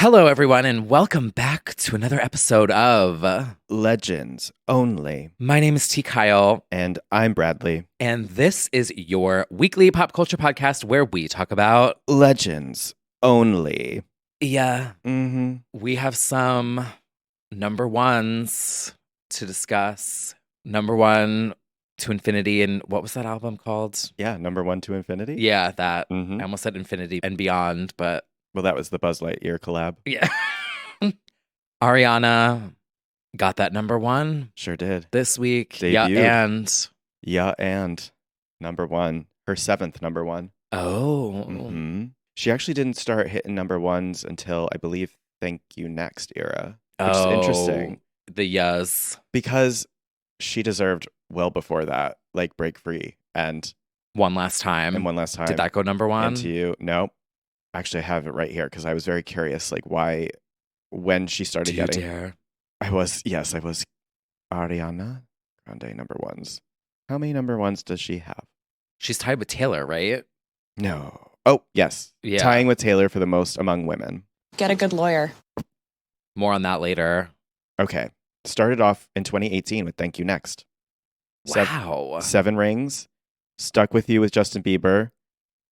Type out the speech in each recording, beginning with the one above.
Hello, everyone, and welcome back to another episode of Legends Only. My name is T. Kyle, And I'm Bradley. and this is your weekly pop culture podcast where we talk about. Legends Only. Yeah, Mm-hmm. we have some number ones to discuss. Number one to Infinity, and what was that album called? Yeah, number 1 to Infinity. Yeah, that. Mm-hmm. I almost said Infinity and Beyond, but Well, that was the Buzz Lightyear collab. yeah. Ariana got that number one Sure did. this week. Debuted. Yeah, and And number 1. Her 7th number 1. oh. Mm-hmm. She actually didn't start hitting number 1s until, I believe, Thank You Next era. Which is interesting. The yes. Because she deserved well before that, like Break Free and One Last Time. One Last Time. Did that go number one? Into You. No. Actually, I have it right here because I was very curious, like why, when she started Do you getting. dare? I was Ariana Grande number 1s. How many number 1s does she have? She's tied with Taylor, right? No. Oh, yes. Yeah. Tying with Taylor for the most among women. Get a good lawyer. More on that later. Okay. Started off in 2018 with Thank You Next. Wow. 7 Rings. Stuck With You with Justin Bieber.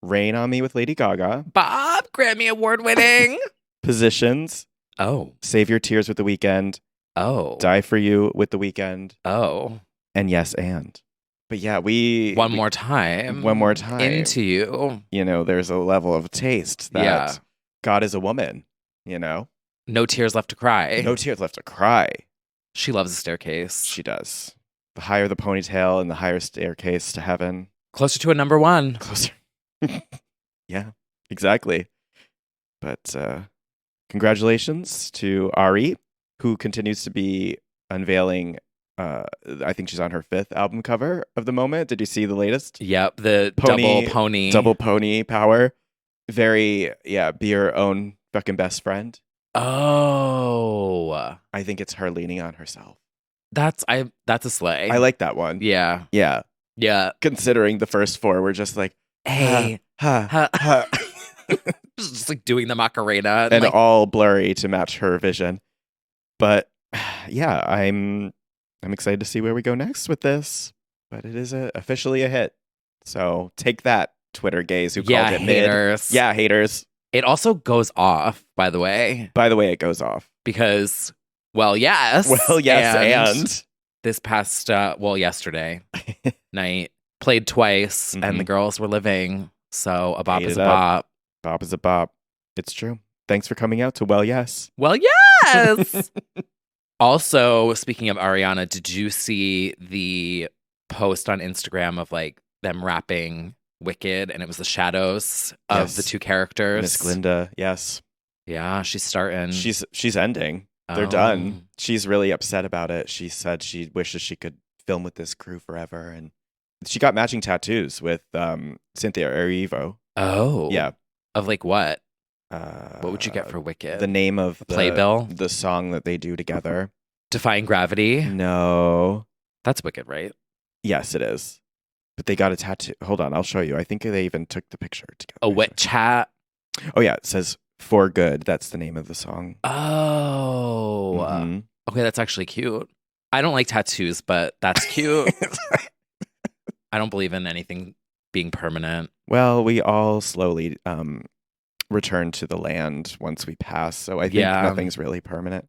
Rain on Me with Lady Gaga. Bob, Grammy Award winning. Positions. Oh. Save Your Tears with The Weeknd. Oh. Die For You with The Weeknd. Oh. And Yes and. But yeah, One more time. Into You. You know, there's a level of taste that God is a woman, you know? No tears left to cry. No tears left to cry. She loves a staircase. She does. The higher the ponytail and the higher staircase to heaven. Closer to a number one. Closer. Yeah, exactly. But congratulations to Ari, who continues to be unveiling. I think she's on her 5th album cover of the moment. Did you see the latest? Yep, the Pony- double pony. Double pony power. Very, be your own fucking best friend. Oh. I think it's her leaning on herself. That's a sleigh. I like that one. Yeah. Yeah. Yeah. Considering the first 4 were just like, Hey. ha, ha. Just like doing the Macarena. And like, all blurry to match her vision. But yeah, I'm excited to see where we go next with this. But it is officially a hit. So take that, Twitter gays who called it haters. mid. Yeah, haters. It also goes off, by the way. By the way, it goes off. Because, well, yes. Well, yes, and this past, yesterday night, played twice, and the girls were living. So a bop Ate is it a up. bop. Bop is a bop. It's true. Thanks for coming out to Well, Yes. Well, yes. Also, speaking of Ariana, did you see the post on Instagram of like them rapping Wicked, and it was the shadows of Yes. the two characters? Miss Glinda, yes. Yeah, she's starting. She's ending. They're Oh. done. She's really upset about it. She said she wishes she could film with this crew forever, and she got matching tattoos with Cynthia Erivo. Oh. Yeah. Of like what? What What would you get for Wicked? the name of the Playbill? the song that they do together? Defying Gravity? No. That's Wicked, right? Yes, it is. But they got a tattoo. Hold on, I'll show you. I think they even took the picture together. A wet chat? Oh yeah, it says For Good. That's the name of the song. Oh. Mhm. Okay, that's actually cute. I don't like tattoos, but that's cute. I don't believe in anything being permanent. Well, we all slowly return to the land once we pass, so I think Yeah. nothing's really permanent.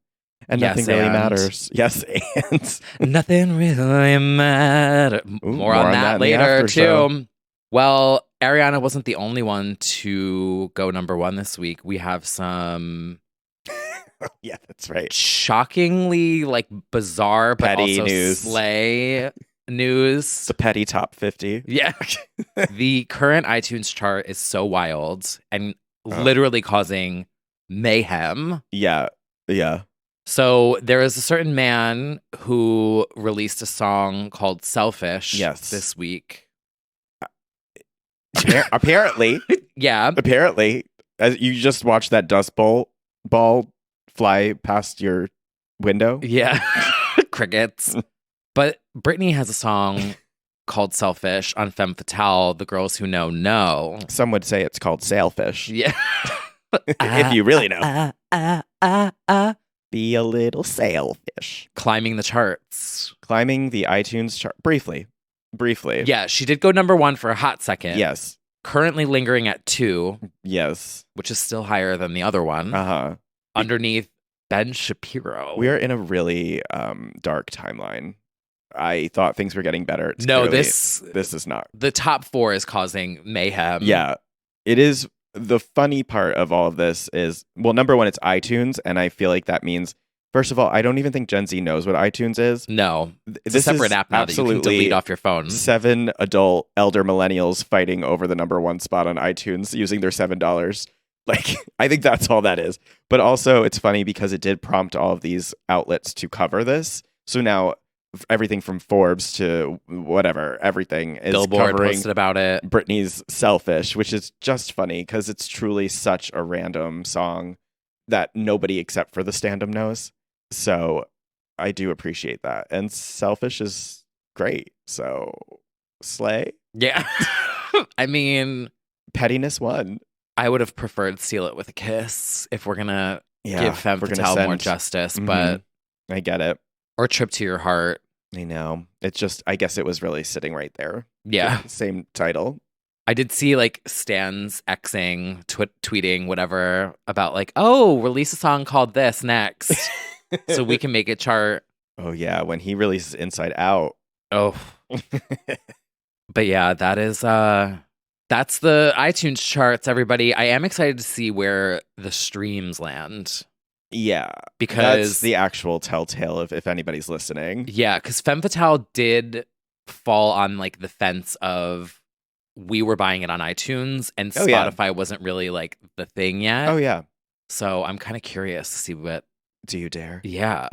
And Yes, nothing really and. matters. Yes, and Nothing really matters. More on that in the later, after too. show. Well, Ariana wasn't the only one to go number one this week. We have some yeah, that's right. shockingly like bizarre but Petty also news. slay news. It's a petty top 50. Yeah. The current iTunes chart is so wild and literally causing mayhem. Yeah, yeah. So there is a certain man who released a song called Selfish Yes. this week. Apparently, Yeah. as you just watched that dust ball fly past your window. Yeah. Crickets. But Britney has a song called Selfish on Femme Fatale, The Girls Who Know. Some would say it's called sailfish. Yeah. If you really know. Be a little sailfish. Climbing the charts. Climbing the iTunes chart. Briefly. Yeah, she did go number 1 for a hot second. Yes. Currently lingering at 2. Yes. Which is still higher than the other one. Uh-huh. Underneath Ben Shapiro. We are in a really dark timeline. I thought things were getting better. This is not. The top 4 is causing mayhem. Yeah. It is. The funny part of all of this is, well, number 1, it's iTunes. And I feel like that means, first of all, I don't even think Gen Z knows what iTunes is. No. It's a separate app now that you can delete off your phone. 7 adult elder millennials fighting over the number 1 spot on iTunes using their $7. Like, I think that's all that is. But also, it's funny because it did prompt all of these outlets to cover this. So now everything from Forbes to whatever, everything is Billboard covering posted about it. Britney's Selfish, which is just funny because it's truly such a random song that nobody except for the stand-up knows. So I do appreciate that. And Selfish is great. So slay. Yeah. I mean, pettiness won. I would have preferred Seal It With a Kiss if we're going to give Femme Fatale more justice, but I get it. Or Trip to Your Heart. I know. It's just, I guess it was really sitting right there. Yeah. Same title. I did see like Stans Xing, tweeting, whatever, about like, oh, release a song called this next so we can make it chart. Oh, yeah. When he releases Inside Out. Oh. But yeah, that's the iTunes charts, everybody. I am excited to see where the streams land. Yeah, because that's the actual telltale if anybody's listening. Yeah, because Femme Fatale did fall on like the fence of we were buying it on iTunes and Spotify wasn't really like the thing yet. Oh yeah. So I'm kind of curious to see what. Do you dare? Yeah,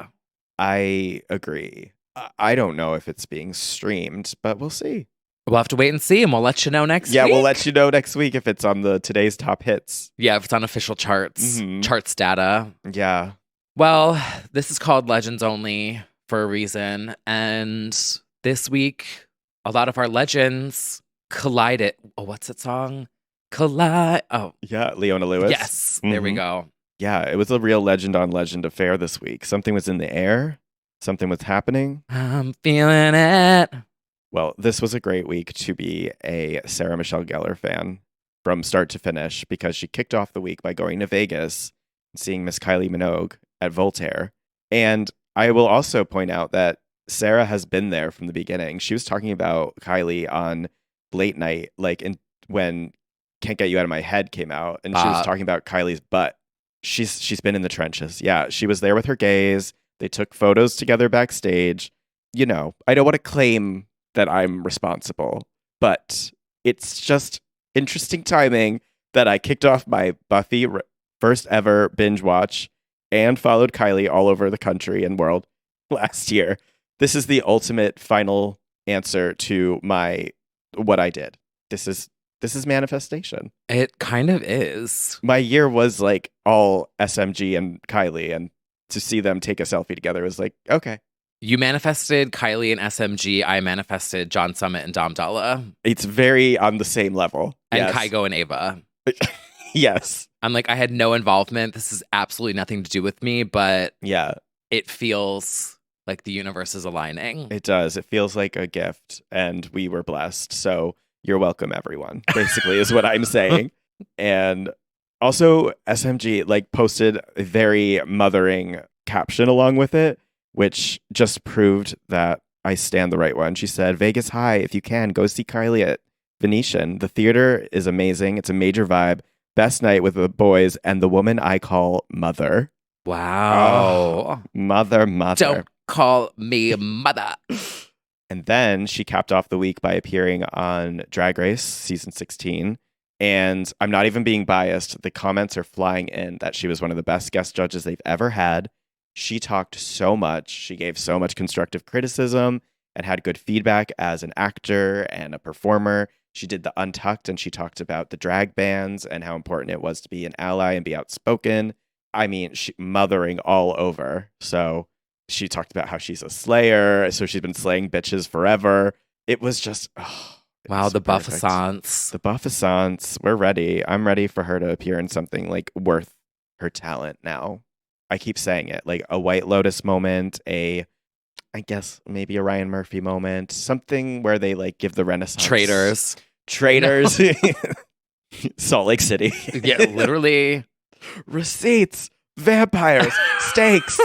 I agree. I don't know if it's being streamed, but we'll see. We'll have to wait and see, and we'll let you know next week. Yeah, we'll let you know next week if it's on the today's top hits. Yeah, if it's on official charts, charts data. Yeah. Well, this is called Legends Only for a reason. And this week, a lot of our legends collided. Oh, what's that song? Collide. Oh. Yeah, Leona Lewis. Yes, there we go. Yeah, it was a real legend on legend affair this week. Something was in the air. Something was happening. I'm feeling it. Well, this was a great week to be a Sarah Michelle Gellar fan from start to finish because she kicked off the week by going to Vegas and seeing Miss Kylie Minogue at Voltaire. And I will also point out that Sarah has been there from the beginning. She was talking about Kylie on late night, when Can't Get You Out of My Head came out, and she was talking about Kylie's butt. She's been in the trenches. Yeah, she was there with her gays. They took photos together backstage. You know, I don't want to claim that I'm responsible, but it's just interesting timing that I kicked off my Buffy first ever binge watch and followed Kylie all over the country and world last year. This is the ultimate final answer to what I did. This is manifestation. It kind of is. My year was like all SMG and Kylie, and to see them take a selfie together was like, okay. You manifested Kylie and SMG. I manifested John Summit and Dom Dalla. It's very on the same level. And yes. Kygo and Ava. Yes. I'm like, I had no involvement. This is absolutely nothing to do with me, but yeah, it feels like the universe is aligning. It does. It feels like a gift, and we were blessed. So you're welcome, everyone, basically, is what I'm saying. And also, SMG posted a very mothering caption along with it, which just proved that I stand the right one. She said, Vegas High, if you can, go see Kylie at Venetian. The theater is amazing. It's a major vibe. Best night with the boys and the woman I call Mother. Wow. Oh, mother. Don't call me Mother. And then she capped off the week by appearing on Drag Race season 16. And I'm not even being biased. The comments are flying in that she was one of the best guest judges they've ever had. She talked so much. She gave so much constructive criticism and had good feedback as an actor and a performer. She did the Untucked, and she talked about the drag bans and how important it was to be an ally and be outspoken. I mean, mothering all over. So she talked about how she's a slayer. So she's been slaying bitches forever. It was just, wow, the Buffissance. The Buffissance. We're ready. I'm ready for her to appear in something worth her talent now. I keep saying it, like a White Lotus moment, I guess maybe a Ryan Murphy moment, something where they like give the Renaissance. Traitors. Salt Lake City. Yeah, literally. Receipts, vampires, steaks.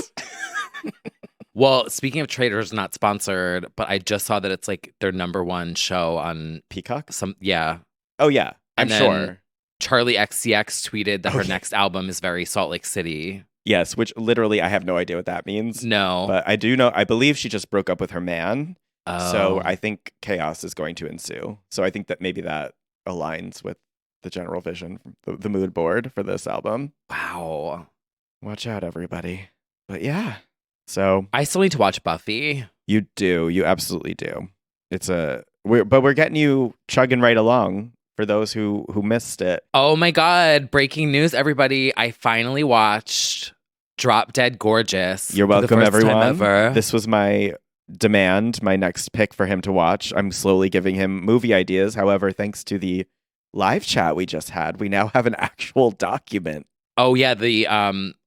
Well, speaking of Traitors, not sponsored, but I just saw that it's like their number one show on Peacock. Yeah. Oh yeah, I'm And then sure. Charlie XCX tweeted that her next album is very Salt Lake City. Yes, which literally I have no idea what that means. No. But I do know, I believe she just broke up with her man. Oh. So I think chaos is going to ensue. So I think that maybe that aligns with the general vision, the mood board for this album. Wow. Watch out, everybody. But yeah. So I still need to watch Buffy. You do. You absolutely do. But we're getting you chugging right along for those who missed it. Oh my God. Breaking news, everybody. I finally watched Drop Dead Gorgeous. You're welcome, for the first everyone. time ever. This was my demand, my next pick for him to watch. I'm slowly giving him movie ideas. However, thanks to the live chat we just had, we now have an actual document. Oh yeah,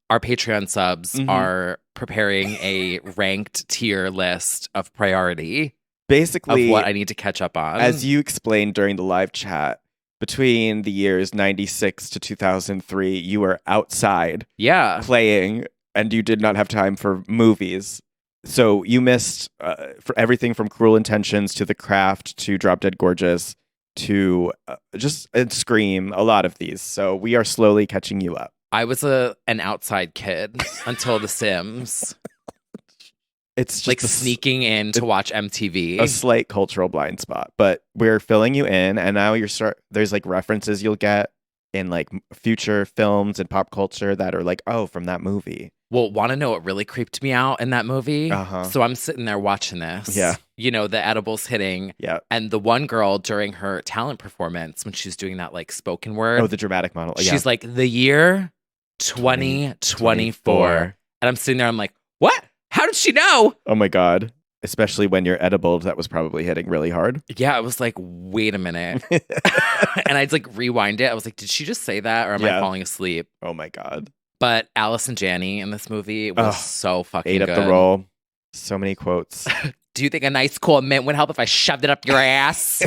our Patreon subs are preparing a ranked tier list of priority. Basically, of what I need to catch up on. As you explained during the live chat, between the years 96 to 2003, you were outside playing, and you did not have time for movies. So you missed for everything from Cruel Intentions to The Craft to Drop Dead Gorgeous to Scream, a lot of these. So we are slowly catching you up. I was an outside kid until The Sims. It's just like sneaking in to watch MTV. A slight cultural blind spot, but we're filling you in, and now there's like references you'll get in like future films and pop culture that are like, oh, from that movie. Well, want to know what really creeped me out in that movie? So I'm sitting there watching this. Yeah. You know, the edibles hitting. Yeah. And the one girl during her talent performance, when she's doing that like spoken word. Oh, the dramatic monologue. She's like, the year 2024. And I'm sitting there, I'm like, what? How did she know? Oh my God. Especially when you're edible, that was probably hitting really hard. Yeah, I was like, wait a minute. And I'd like rewind it. I was like, did she just say that or am I falling asleep? Oh my God. But Alice and Janney in this movie was so fucking ate good. Up the role. So many quotes. Do you think a nice cool mint would help if I shoved it up your ass?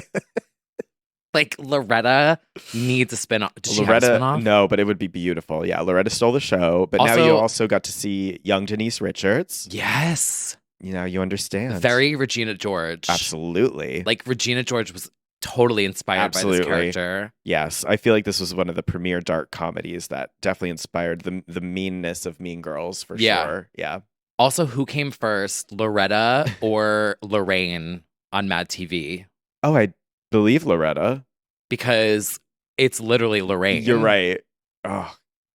Like Loretta needs a spin-off. Did she have a spin-off? No, but it would be beautiful. Yeah, Loretta stole the show, but now you also got to see young Denise Richards. Yes. You know, you understand. Very Regina George. Absolutely. Like Regina George was totally inspired by this character. Yes, I feel like this was one of the premier dark comedies that definitely inspired the meanness of Mean Girls for sure. Yeah. Also, who came first, Loretta or Lorraine on Mad TV? Oh, I believe Loretta. Because it's literally Lorraine. You're right. Oh,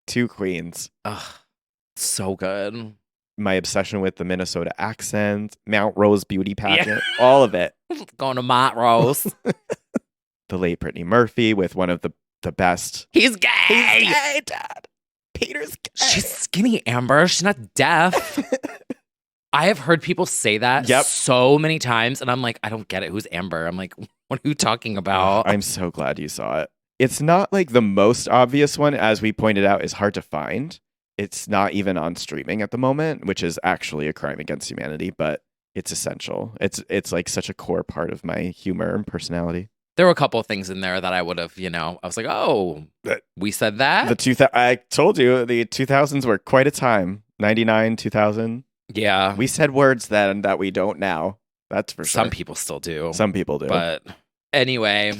two queens. Ugh, so good. My obsession with the Minnesota accent, Mount Rose beauty pageant, all of it. Going to Mount Rose. The late Brittany Murphy with one of the best. He's gay. He's gay, Dad. Peter's gay. She's skinny, Amber. She's not deaf. I have heard people say that so many times, and I'm like, I don't get it. Who's Amber? I'm like, what are you talking about? I'm so glad you saw it. It's not like the most obvious one, as we pointed out, is hard to find. It's not even on streaming at the moment, which is actually a crime against humanity, but it's essential. It's like such a core part of my humor and personality. There were a couple of things in there that I would have, I was like, oh, we said that? I told you, the 2000s were quite a time. 99, 2000. Yeah. We said words then that we don't now. That's for sure. Some people still do. Some people do. But anyway,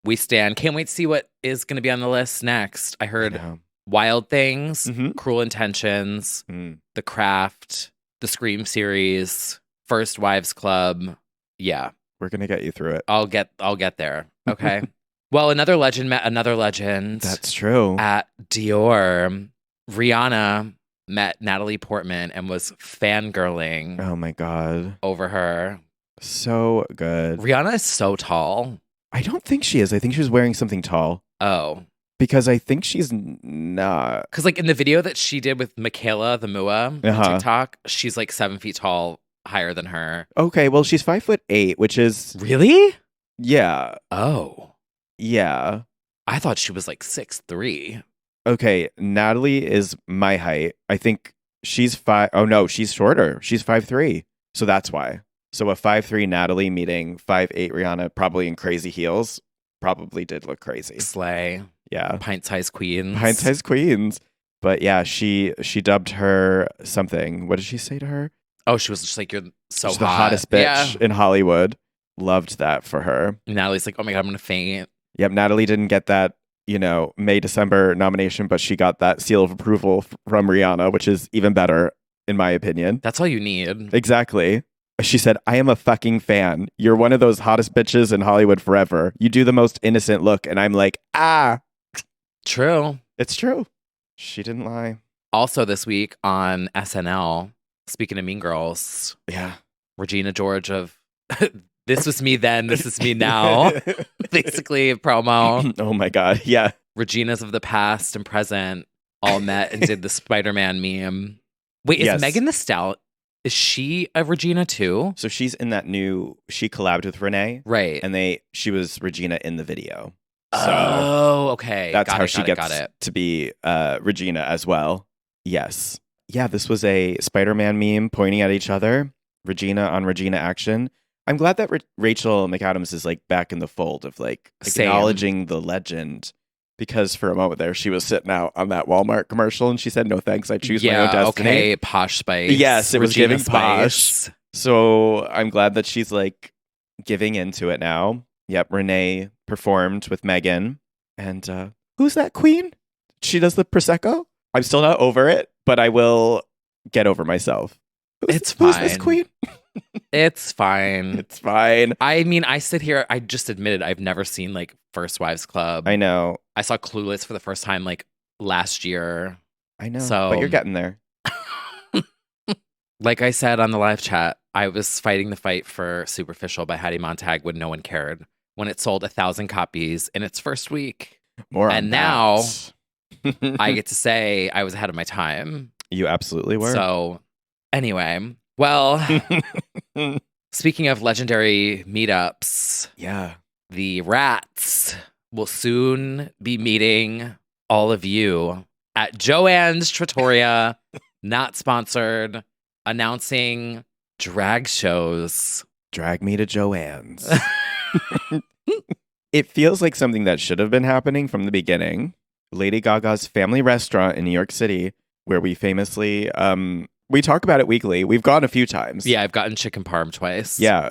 we stand. Can't wait to see what is going to be on the list next. I heard Wild Things, Cruel Intentions, The Craft, the Scream series, First Wives Club. Yeah. We're going to get you through it. I'll get there. Okay. Well, another legend met another legend. That's true. At Dior. Rihanna met Natalie Portman and was fangirling. Oh my God. Over her. So good. Rihanna is so tall. I don't think she is. I think she was wearing something tall. Oh. Because I think she's not. Because like in the video that she did with Michaela, the Mua on TikTok, she's like 7 feet tall, higher than her. Okay, well, she's 5'8", which is... Really? Yeah. Oh. Yeah. I thought she was like 6'3". Okay, Natalie is my height. I think she's five. Oh no, she's shorter. She's 5'3". So that's why. So a 5'3" Natalie meeting 5'8" Rihanna, probably in crazy heels, probably did look crazy. Slay. Yeah. Pint-sized queens. Pint-sized queens. But yeah, she dubbed her something. What did she say to her? Oh, she was just like, you're so She's hot. the hottest bitch in Hollywood. Loved that for her. Natalie's like, oh my God, I'm going to faint. Yep, Natalie didn't get that, May, December nomination, but she got that seal of approval from Rihanna, which is even better, in my opinion. That's all you need. Exactly. She said, I am a fucking fan. You're one of those hottest bitches in Hollywood forever. You do the most innocent look. And I'm like, True. It's true. She didn't lie. Also this week on SNL, speaking of Mean Girls, Yeah. Regina George of This Was Me Then, This Is Me Now, basically a promo. Oh my God. Yeah. Reginas of the past and present all met and did the Spider-Man meme. Wait, is Yes. Megan Thee Stallion, is she a Regina too? So she's in that she collabed with Renee. Right. And she was Regina in the video. So oh, okay. that's Got how it, she got it, gets got it. to be Regina as well. Yes. Yeah, this was a Spider-Man meme pointing at each other. Regina on Regina action. I'm glad that Rachel McAdams is like back in the fold of like Same. acknowledging the legend. Because for a moment there, she was sitting out on that Walmart commercial and she said, no thanks, I choose my own destiny. Okay, Posh Spice. Yes, it was Regina giving posh. So I'm glad that she's like giving into it now. Yep, Renee performed with Megan. And who's that queen? She does the Prosecco? I'm still not over it, but I will get over myself. It's fine. Who's this queen? It's fine. It's fine. I mean, I sit here, I just admitted I've never seen like First Wives Club. I know. I saw Clueless for the first time like last year. I know. So, but you're getting there. Like I said on the live chat, I was fighting the fight for Superficial by Hattie Montag when no one cared, when it sold 1,000 copies in its first week. More on and that. now I get to say I was ahead of my time. You absolutely were. So anyway, well, speaking of legendary meetups, yeah, the Rats will soon be meeting all of you at Joanne's Trattoria, not sponsored, announcing drag shows. Drag me to Joanne's. It feels like something that should have been happening from the beginning. Lady Gaga's family restaurant in New York City, where we famously, we talk about it weekly. We've gone a few times. Yeah, I've gotten chicken parm twice. Yeah,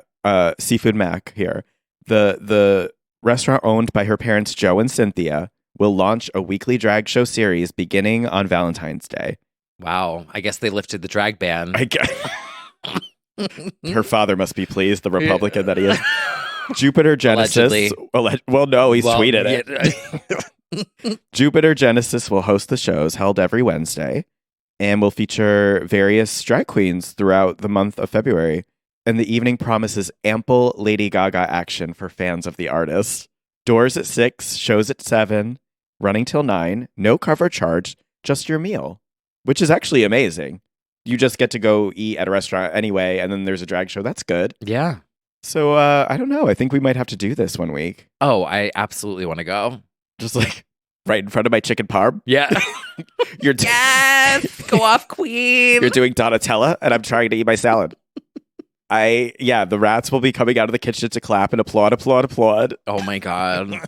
Seafood Mac here. The restaurant owned by her parents, Joe and Cynthia, will launch a weekly drag show series beginning on Valentine's Day. Wow. I guess they lifted the drag ban. I guess. Her father must be pleased, the Republican that he is. Jupiter Genesis. Well, no, he's tweeted it. Jupiter Genesis will host the shows held every Wednesday and will feature various drag queens throughout the month of February. And the evening promises ample Lady Gaga action for fans of the artist. Doors at 6, shows at 7, running till 9, no cover charge, just your meal, which is actually amazing. You just get to go eat at a restaurant anyway, and then there's a drag show. That's good. Yeah. So I don't know. I think we might have to do this one week. Oh, I absolutely want to go. Just like right in front of my chicken parm. Yeah. Yes. Go off, queen. You're doing Donatella, and I'm trying to eat my salad. The Rats will be coming out of the kitchen to clap and applaud. Oh my God.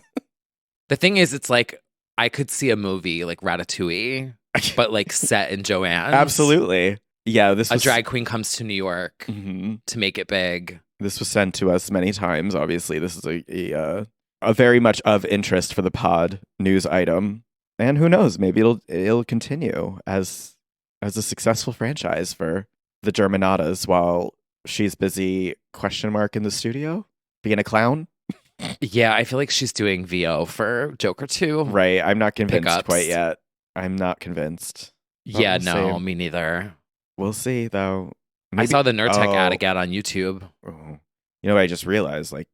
The thing is, it's like I could see a movie like Ratatouille, but like set in Joanne's. Absolutely. Yeah, a drag queen comes to New York to make it big. This was sent to us many times. Obviously, this is a very much of interest for the pod news item, and who knows? Maybe it'll continue as a successful franchise for the Germanatas while she's busy in the studio being a clown. Yeah, I feel like she's doing VO for Joker 2. Right. I'm not convinced Pickups. quite yet. I'm not convinced. Yeah, we'll no, see. me neither. We'll see, though. I saw the Nurtec ad again on YouTube. Oh. You know, I just realized, like,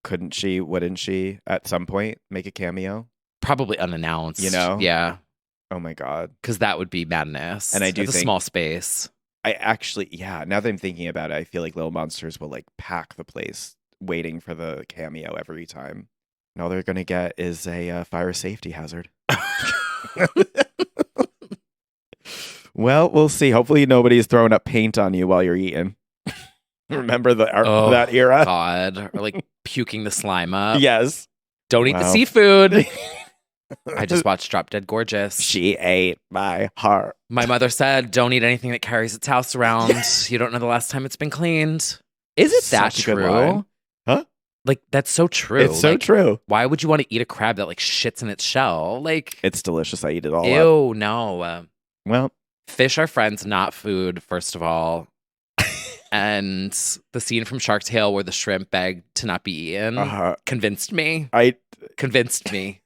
wouldn't she, at some point, make a cameo? Probably unannounced. You know? Yeah. Oh, my God. Because that would be madness. And I do it's a think- small space. I actually, now that I'm thinking about it, I feel like Little Monsters will, like, pack the place waiting for the cameo every time. And all they're going to get is a fire safety hazard. Well, we'll see. Hopefully nobody's throwing up paint on you while you're eating. Remember that era? God. Or like puking the slime up. Yes. Don't eat the seafood. I just watched Drop Dead Gorgeous. She ate my heart. My mother said, don't eat anything that carries its house around. You don't know the last time it's been cleaned. Is it that true? Huh? Like, that's so true. It's so true. Why would you want to eat a crab that, like, shits in its shell? Like, it's delicious. I eat it all ew, up. no. Well, fish are friends, not food, first of all. And the scene from Shark Tale where the shrimp begged to not be eaten convinced me. Convinced me.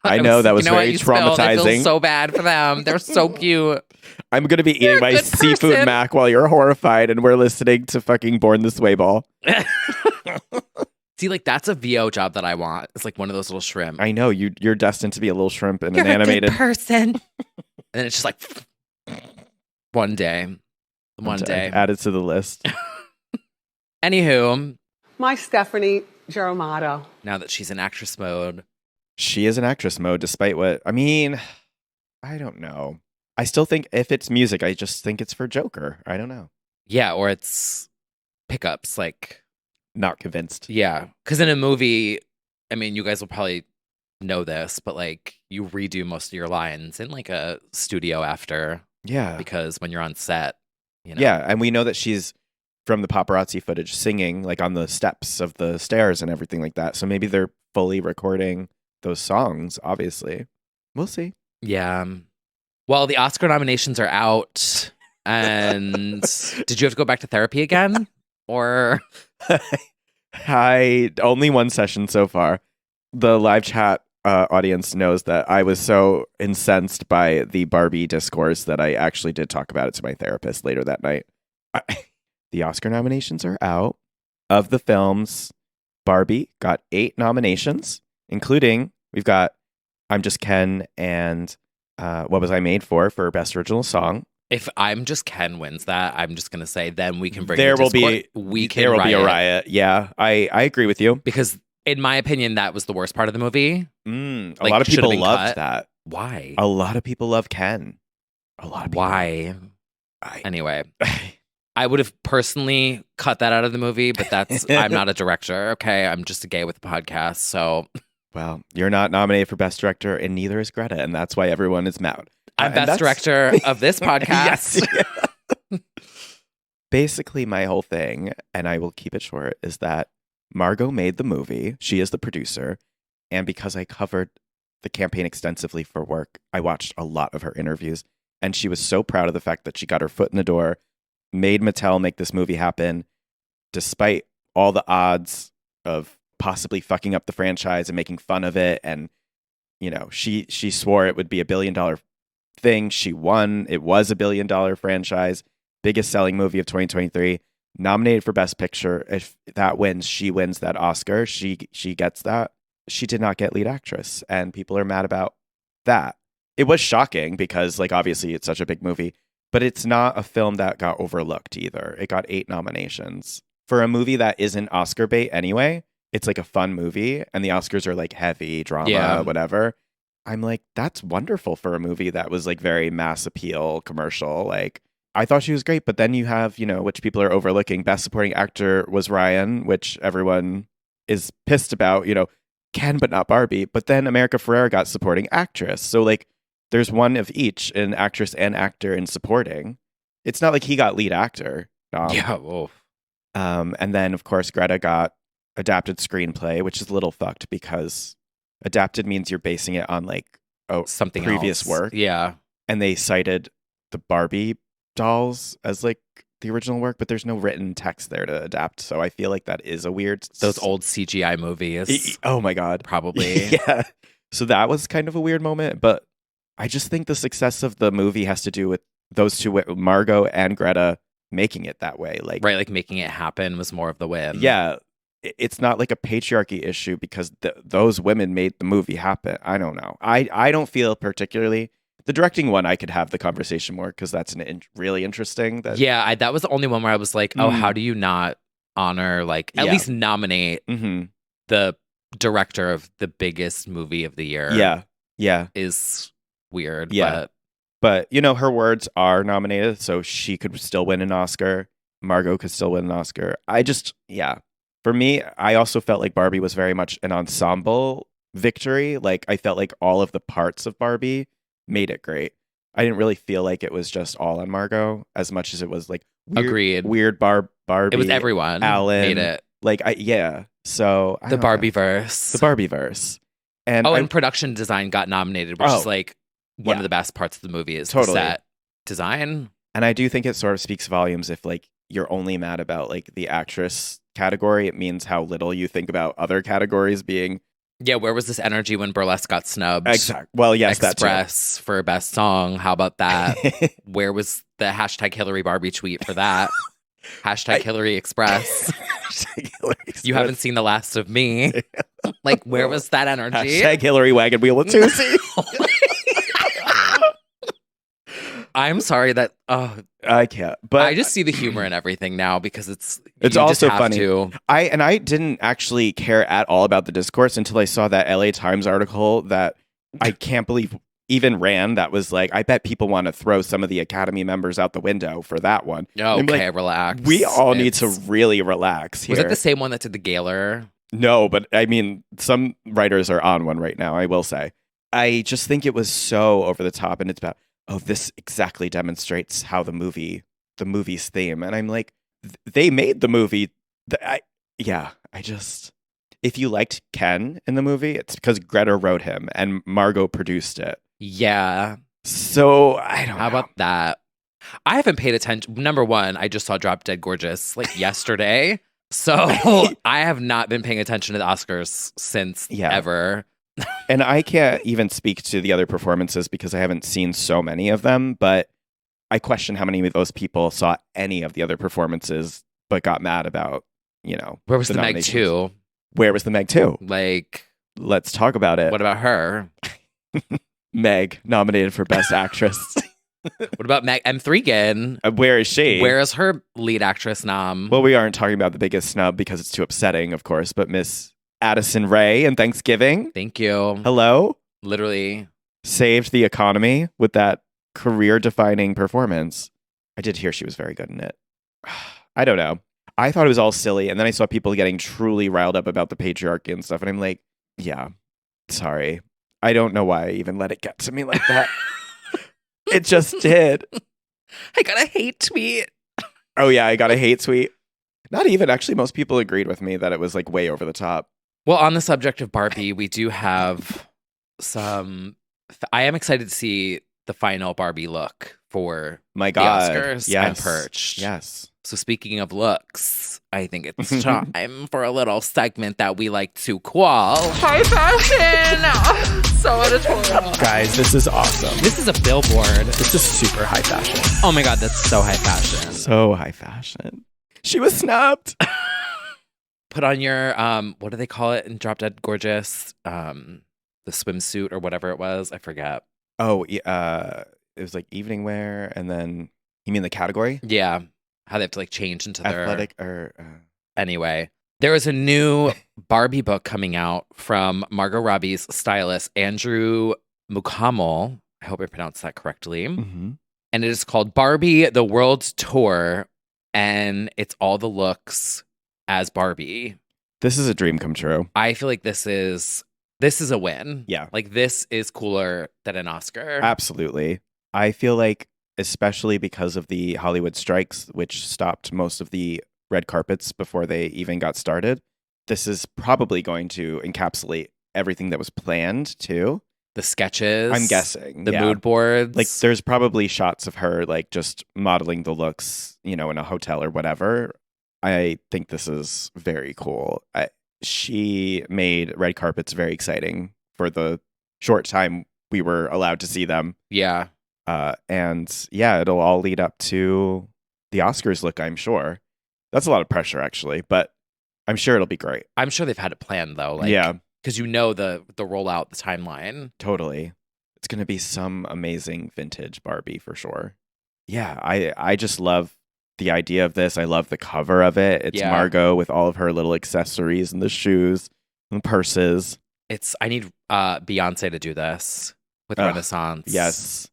I know that was very traumatizing. I feel so bad for them. They're so cute. I'm going to be eating my seafood mac while you're horrified and we're listening to fucking Born This Way Ball. See, like, that's a VO job that I want. It's like one of those little shrimp. I know. You're destined to be a little shrimp in an animated. A good person. And then it's just like one day. One day. Added to the list. Anywho. My Stephanie Germano. Now that she's in actress mode. She is in actress mode, despite what... I mean, I don't know. I still think if it's music, I just think it's for Joker. I don't know. Yeah, or it's pickups, like... Not convinced. Yeah, because in a movie, I mean, you guys will probably know this, but, like, you redo most of your lines in, like, a studio after. Yeah. Because when you're on set, you know. Yeah, and we know that she's from the paparazzi footage singing, like, on the steps of the stairs and everything like that. So maybe they're fully recording those songs, obviously. We'll see. Yeah. Well, the Oscar nominations are out. And did you have to go back to therapy again? Or... I only one session so far. The live chat audience knows that I was so incensed by the Barbie discourse that I actually did talk about it to my therapist later that night. The Oscar nominations are out. Of the films, Barbie got 8 nominations, including we've got I'm Just Ken and What Was I Made For Best Original Song. If I'm Just Ken wins that, I'm just gonna say then we can bring there will be a riot. Yeah, I agree with you because in my opinion that was the worst part of the movie. A lot of people loved that. Why? A lot of people love Ken. A lot of people. Why? Anyway, I would have personally cut that out of the movie, but that's I'm not a director. Okay, I'm just a gay with a podcast. So, well, you're not nominated for Best Director, and neither is Greta, and that's why everyone is mad. I'm best director of this podcast. Yes. Basically, my whole thing, and I will keep it short, is that Margot made the movie. She is the producer. And because I covered the campaign extensively for work, I watched a lot of her interviews. And she was so proud of the fact that she got her foot in the door, made Mattel make this movie happen, despite all the odds of possibly fucking up the franchise and making fun of it. And, you know, she swore it would be $1 billion thing. She won. It was $1 billion franchise, biggest selling movie of 2023, nominated for Best Picture. If that wins, she wins that Oscar. She gets that. She did not get lead actress, and people are mad about that. It was shocking because, like, obviously it's such a big movie, but it's not a film that got overlooked either. It got 8 nominations for a movie that isn't Oscar bait anyway. It's like a fun movie, and the Oscars are like heavy drama, whatever. I'm like, that's wonderful for a movie that was like very mass appeal commercial. Like, I thought she was great, but then you have, you know, which people are overlooking. Best Supporting Actor was Ryan, which everyone is pissed about, you know, Ken, but not Barbie. But then America Ferrera got Supporting Actress. So like, there's one of each, an actress and actor in supporting. It's not like he got lead actor. Yeah. Whoa. And then of course Greta got adapted screenplay, which is a little fucked because adapted means you're basing it on like something previous else. work. Yeah. And they cited the Barbie dolls as like the original work, but there's no written text there to adapt. So I feel like that is a weird... Those old CGI movies. Oh my God. Probably. Yeah. So that was kind of a weird moment, but I just think the success of the movie has to do with those two, Margot and Greta, making it that way. Like, right, like making it happen was more of the win. Yeah. It's not like a patriarchy issue because those women made the movie happen. I don't know. I don't feel particularly... The directing one, I could have the conversation more because that's really interesting. Yeah, that was the only one where I was like, oh, how do you not honor, like, at least nominate the director of the biggest movie of the year? Yeah. Yeah. Is weird. Yeah. But, you know, her words are nominated, so she could still win an Oscar. Margot could still win an Oscar. Yeah. For me, I also felt like Barbie was very much an ensemble victory. Like, I felt like all of the parts of Barbie made it great. I didn't really feel like it was just all on Margot as much as it was like Agreed. weird Barbie. It was everyone Alan made it. Like, yeah. So The Barbie-verse. The Barbie-verse. And and production design got nominated, which is like one of the best parts of the movie is the set design. And I do think it sort of speaks volumes if like you're only mad about like the actress category. It means how little you think about other categories being. Yeah, where was this energy when Burlesque got snubbed? Exactly. Well, yes, Express for best song. How about that? Where was the hashtag Hillary Barbie tweet for that? Hashtag Hillary Express. Hashtag Hillary Express. You haven't seen the last of me. Like, where was that energy? Hashtag Hillary Wagon Wheel with Susie. I'm sorry that I can't, but I just see the humor in everything now because it's also just funny. To. I didn't actually care at all about the discourse until I saw that LA Times article that I can't believe even ran. That was like, I bet people want to throw some of the Academy members out the window for that one. Okay, relax. We all need to really relax here. Was it the same one that did the Gaylor? No, but I mean, some writers are on one right now, I will say. I just think it was so over the top, and it's about, this exactly demonstrates how the movie's theme. And I'm like, they made the movie. If you liked Ken in the movie, it's because Greta wrote him and Margot produced it. Yeah. So I don't know. How about that? I haven't paid attention. Number one, I just saw Drop Dead Gorgeous like yesterday. So I have not been paying attention to the Oscars since ever. And I can't even speak to the other performances because I haven't seen so many of them, but I question how many of those people saw any of the other performances but got mad about, Where was the Meg 2? Where was the Meg 2? Like, let's talk about it. What about her? Meg, nominated for Best Actress. What about Meg M3gan? Where is she? Where is her lead actress nom? Well, we aren't talking about the biggest snub because it's too upsetting, of course, but Miss Addison Rae in Thanksgiving. Thank you. Hello? Literally. Saved the economy with that career-defining performance. I did hear she was very good in it. I don't know. I thought it was all silly, and then I saw people getting truly riled up about the patriarchy and stuff, and I'm like, yeah, sorry. I don't know why I even let it get to me like that. It just did. I got a hate tweet. Oh, yeah, I got a hate tweet. Not even. Actually, most people agreed with me that it was like way over the top. Well, on the subject of Barbie, we do have some. I am excited to see the final Barbie look for my God. The Oscars. Yes. I'm perched. Yes. So speaking of looks, I think it's time for a little segment that we like to call High Fashion. So editorial. Guys, this is awesome. This is a billboard. This is super high fashion. Oh my God, that's so high fashion. So high fashion. She was snubbed. Put on your what do they call it in Drop Dead Gorgeous? The swimsuit or whatever it was. I forget. Oh, it was like evening wear, and then you mean the category? Yeah, how they have to like change into their athletic or anyway. There is a new Barbie book coming out from Margot Robbie's stylist Andrew Mukamal. I hope I pronounced that correctly. Mm-hmm. And it is called Barbie: The World Tour, and it's all the looks as Barbie. This is a dream come true. I feel like this is a win. Yeah. Like this is cooler than an Oscar. Absolutely. I feel like, especially because of the Hollywood strikes, which stopped most of the red carpets before they even got started, this is probably going to encapsulate everything that was planned too. The sketches. I'm guessing. The mood boards. Like there's probably shots of her like just modeling the looks, in a hotel or whatever. I think this is very cool. She made red carpets very exciting for the short time we were allowed to see them. Yeah. And yeah, it'll all lead up to the Oscars look, I'm sure. That's a lot of pressure, actually, but I'm sure it'll be great. I'm sure they've had it planned, though. Like, yeah. Because the rollout, the timeline. Totally. It's going to be some amazing vintage Barbie for sure. Yeah, I just love the idea of this. I love the cover of it. It's Margot with all of her little accessories and the shoes and the purses. I need Beyonce to do this with Renaissance. Yes.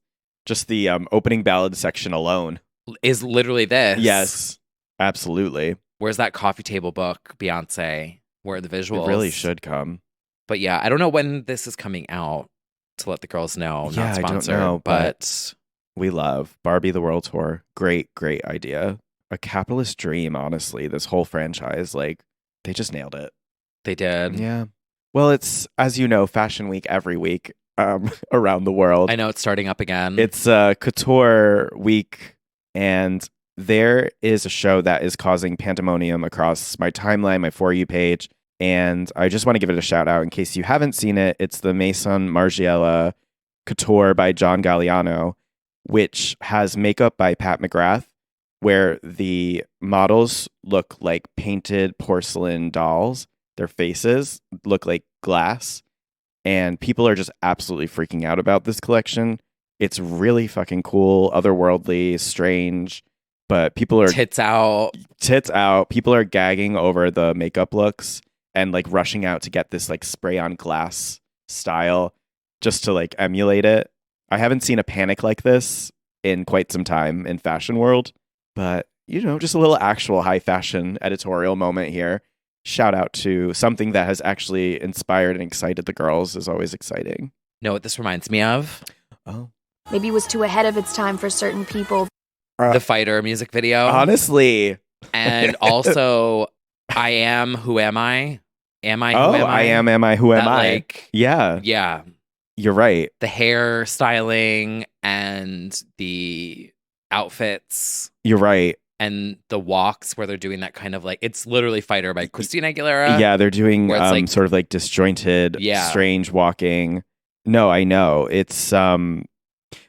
Just the opening ballad section alone is literally this. Yes, absolutely. Where's that coffee table book, Beyonce? Where are the visuals? It really should come. But yeah, I don't know when this is coming out to let the girls know. Yeah, Not sponsored, I don't know, but we love Barbie the World Tour. Great idea. A capitalist dream, honestly, this whole franchise. Like, they just nailed it. they did. Yeah. Well, it's, as you know, Fashion Week every week around the world. I know it's starting up again. It's Couture Week, and there is a show that is causing pandemonium across my timeline, my For You page, and I just want to give it a shout out in case you haven't seen it. It's the Maison Margiela Couture by John Galliano, which has makeup by Pat McGrath, where the models look like painted porcelain dolls. Their faces look like glass, and people are just absolutely freaking out about this collection. It's really fucking cool, otherworldly, strange, but people are tits out. People are gagging over the makeup looks and like rushing out to get this like spray on glass style just to like emulate it. I haven't seen a panic like this in quite some time in fashion world, but just a little actual high fashion editorial moment here. Shout out to something that has actually inspired and excited the girls is always exciting. Know what this reminds me of? Oh. Maybe it was too ahead of its time for certain people. The Fighter music video. Honestly. And also, I Am Who Am I? Am I Who Am I? I am I who am I? Like, yeah. Yeah. You're right. The hair styling and the outfits. You're right. And the walks where they're doing that kind of like, it's literally Fighter by Christina Aguilera. Yeah, they're doing like, sort of like disjointed, strange walking. No, I know. It's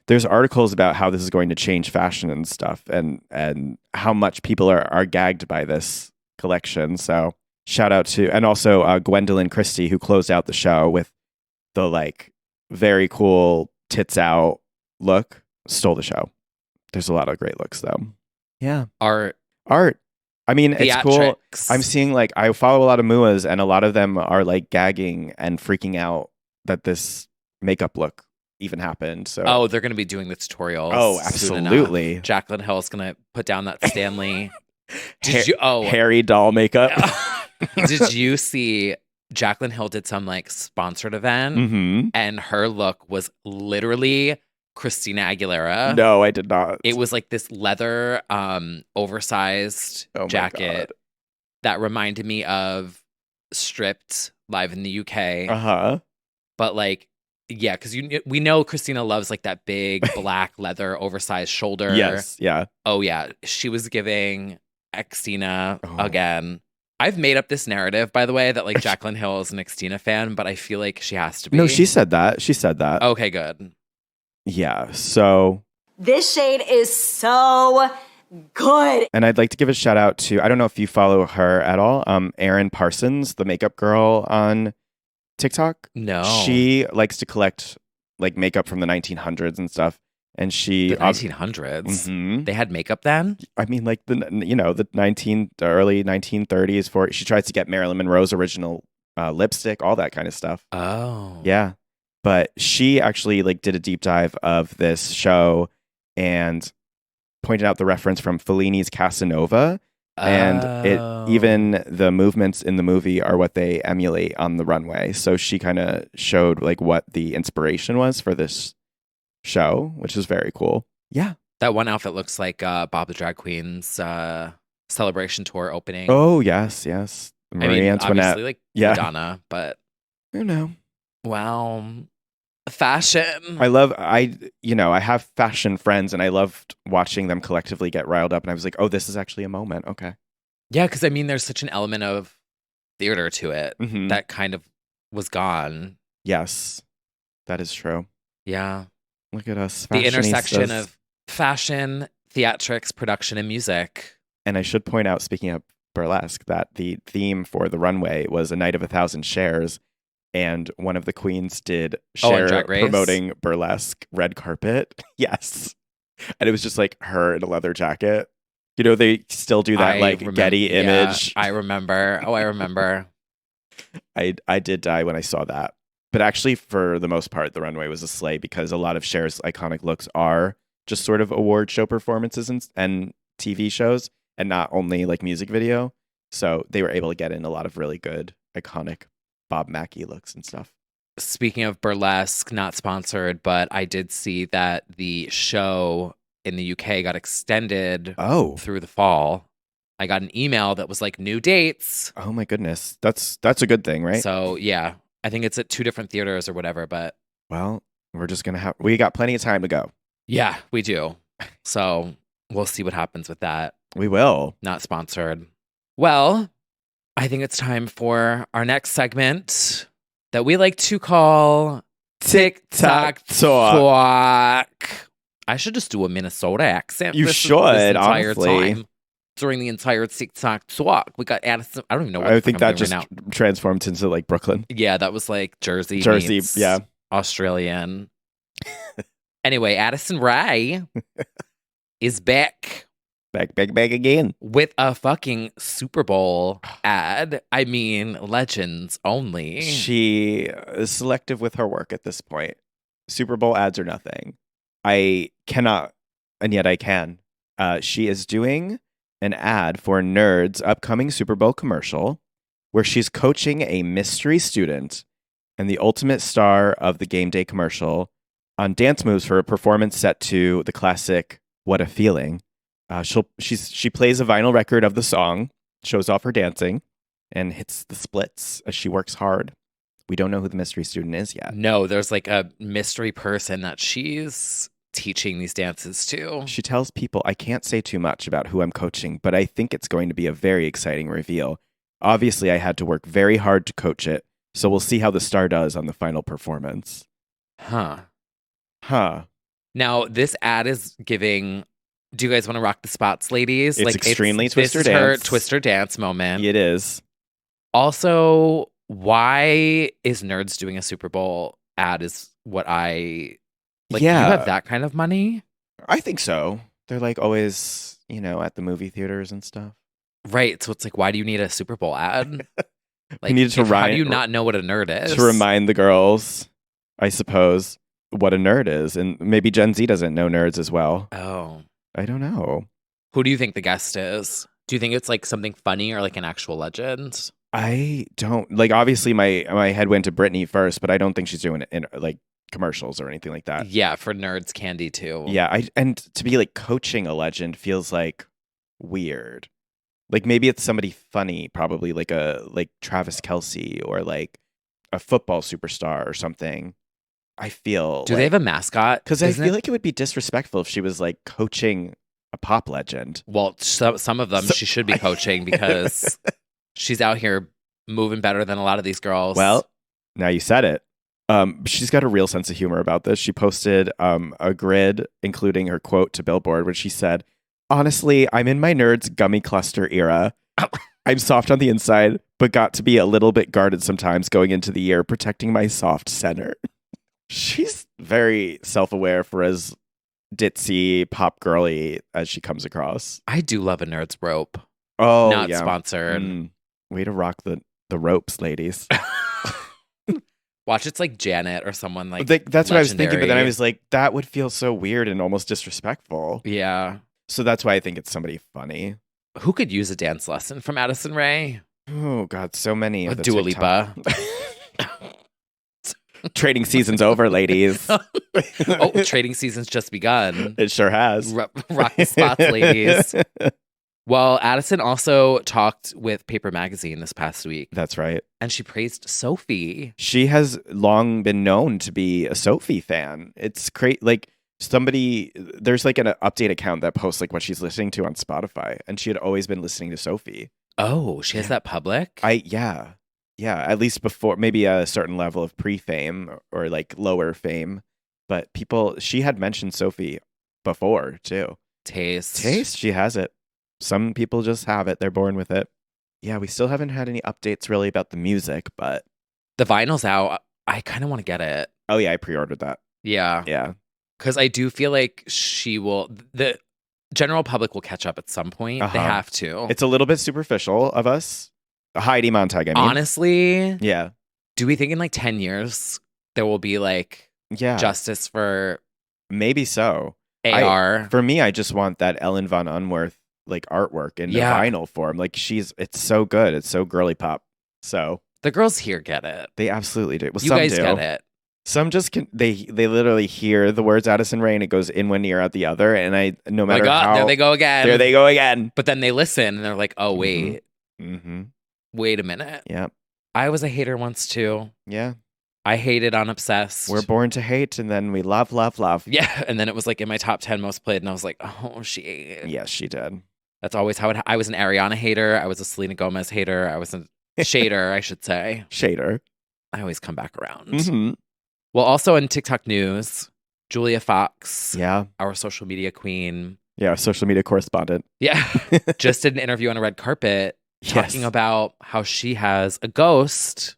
there's articles about how this is going to change fashion and stuff, and how much people are gagged by this collection. So shout out to, and also Gwendolyn Christie, who closed out the show with the like very cool tits out look, stole the show. There's a lot of great looks though. Yeah. Art. I mean, it's cool. Theatrics. I'm seeing like, I follow a lot of MUAs, and a lot of them are like gagging and freaking out that this makeup look even happened. So they're going to be doing the tutorials. Oh, soon absolutely. enough. Jaclyn Hill's going to put down that Stanley. hairy doll makeup. Did you see Jaclyn Hill did some like sponsored event, Mm-hmm. and her look was literally Christina Aguilera? No, I did not. It was like this leather, oversized jacket that reminded me of Stripped live in the UK. Uh-huh. But like, yeah, because we know Christina loves like that big black leather oversized shoulder. Yes, yeah. Oh yeah, she was giving Xtina again. I've made up this narrative, by the way, that like Jaclyn Hill is an Xtina fan, but I feel like she has to be. No, she said that. Okay, good. Yeah, so this shade is so good. And I'd like to give a shout out to, I don't know if you follow her at all, Erin Parsons, the makeup girl on TikTok. No. She likes to collect like makeup from the 1900s and stuff. And she the 1900s. Mm-hmm. They had makeup then? I mean, like the early 1930s. She tries to get Marilyn Monroe's original lipstick, all that kind of stuff. Oh. Yeah. But she actually like did a deep dive of this show and pointed out the reference from Fellini's Casanova. And even the movements in the movie are what they emulate on the runway. So she kind of showed like what the inspiration was for this show, which is very cool. Yeah. That one outfit looks like Bob the Drag Queen's celebration tour opening. Oh, yes. Marie Antoinette. Obviously like Madonna, but wow. Fashion. I have fashion friends, and I loved watching them collectively get riled up, and I was like, oh, this is actually a moment. Okay. Yeah, because I mean, there's such an element of theater to it Mm-hmm. that kind of was gone. Yes, that is true. Yeah. Look at us. The intersection of fashion, theatrics, production, and music. And I should point out, speaking of burlesque, that the theme for the runway was A Night of 1,000 Shares. And one of the queens did Cher promoting burlesque red carpet. Yes. And it was just like her in a leather jacket. You know, they still do that Getty image. I remember. Oh, I remember. I did die when I saw that. But actually, for the most part, the runway was a slay because a lot of Cher's iconic looks are just sort of award show performances and TV shows, and not only like music video. So they were able to get in a lot of really good, iconic Bob Mackie looks and stuff. Speaking of burlesque, not sponsored, but I did see that the show in the UK got extended through the fall. I got an email that was like new dates. Oh my goodness. That's a good thing, right? So yeah, I think it's at 2 different theaters or whatever, but well, we're just going to we got plenty of time to go. Yeah, we do. So we'll see what happens with that. We will. Not sponsored. Well, I think it's time for our next segment that we like to call TikTok Talk. I should just do a Minnesota accent. You this should, entire honestly. time. During the entire TikTok Talk. We got Addison. I don't even know what I think that I'm doing just right transformed into like Brooklyn. Yeah, that was like Jersey, yeah. Australian. Anyway, Addison Rae is back. Back again. With a fucking Super Bowl ad. I mean, legends only. She is selective with her work at this point. Super Bowl ads are nothing. I cannot, and yet I can. She is doing an ad for Nerd's upcoming Super Bowl commercial where she's coaching a mystery student and the ultimate star of the game day commercial on dance moves for a performance set to the classic What a Feeling. She plays a vinyl record of the song, shows off her dancing, and hits the splits as she works hard. We don't know who the mystery student is yet. No, there's like a mystery person that she's teaching these dances to. She tells people, I can't say too much about who I'm coaching, but I think it's going to be a very exciting reveal. Obviously, I had to work very hard to coach it, so we'll see how the star does on the final performance. Huh. Now, this ad is giving... Do you guys want to rock the spots, ladies? It's extremely Twister This is her dance. Twister dance moment. It is. Also, why is Nerds doing a Super Bowl ad is what I... Like, Yeah. you have that kind of money? I think so. They're like always, at the movie theaters and stuff. Right. So it's like, why do you need a Super Bowl ad? Like, needed to how do you not know what a nerd is? To remind the girls, I suppose, what a nerd is. And maybe Gen Z doesn't know nerds as well. Oh. I don't know. Who do you think the guest is? Do you think it's like something funny or like an actual legend? I don't like. Obviously, my head went to Britney first, but I don't think she's doing it in like commercials or anything like that. Yeah, for Nerds Candy too. Yeah, and to be like coaching a legend feels like weird. Like maybe it's somebody funny, probably like Travis Kelce or like a football superstar or something. I feel. Do they have a mascot? Because I feel like it would be disrespectful if she was like coaching a pop legend. Well, some of them she should be coaching because she's out here moving better than a lot of these girls. Well, now you said it. She's got a real sense of humor about this. She posted a grid, including her quote to Billboard, where she said, "Honestly, I'm in my Nerds gummy cluster era. I'm soft on the inside, but got to be a little bit guarded sometimes going into the year, protecting my soft center." She's very self-aware for as ditzy, pop girly as she comes across. I do love a Nerds rope. Oh, Not yeah. sponsored. Way to rock the ropes, ladies. Watch, it's like Janet or someone like that's what I was thinking, but then I legendary. was like, that would feel so weird and almost disrespectful. Yeah. So that's why I think it's somebody funny. Who could use a dance lesson from Addison Rae? Oh, God, so many. of the Dua TikTok- Lipa. Trading season's over, ladies. Oh, trading season's just begun. It sure has. Rock the spots, ladies. Well, Addison also talked with Paper Magazine this past week, That's right. and she praised Sophie. She has long been known to be a Sophie fan. It's great. Like there's like an update account that posts like what she's listening to on Spotify, and she had always been listening to Sophie. Oh, she has that public? Yeah, at least before maybe a certain level of pre-fame or like lower fame, but she had mentioned Sophie before too. Taste. She has it. Some people just have it. They're born with it. Yeah, we still haven't had any updates really about the music, but The vinyl's out. I kind of want to get it. oh yeah, I pre-ordered that. Yeah. Yeah. Because I do feel like the general public will catch up at some point. They Uh-huh. have to. It's a little bit superficial of us. Heidi Montag, I mean. Honestly, Yeah. do we think in like 10 years there will be like Yeah. justice for Maybe so. AR. For me, I just want that Ellen von Unworth like artwork in the vinyl form. Like it's so good. It's so girly pop. So the girls here get it. they absolutely do. Well, You some guys do. get it. Some just can. They literally hear the words Addison Rae and it goes in one ear out the other. And no matter how there they go again. There they go again. But then they listen and they're like, oh wait, wait a minute. Yeah. I was a hater once too. Yeah. I hated on Obsessed. We're born to hate, and then we love, love, love. Yeah, and then it was like in my top 10 most played, and I was like, oh, Yes, she did. That's always how I was an Ariana hater. I was a Selena Gomez hater. I was a shader, I should say. Shader. I always come back around. Mm-hmm. Well, also in TikTok news, Julia Fox, Yeah, our social media queen. Yeah, our social media correspondent. Yeah, just did an interview on a red carpet talking about how she has a ghost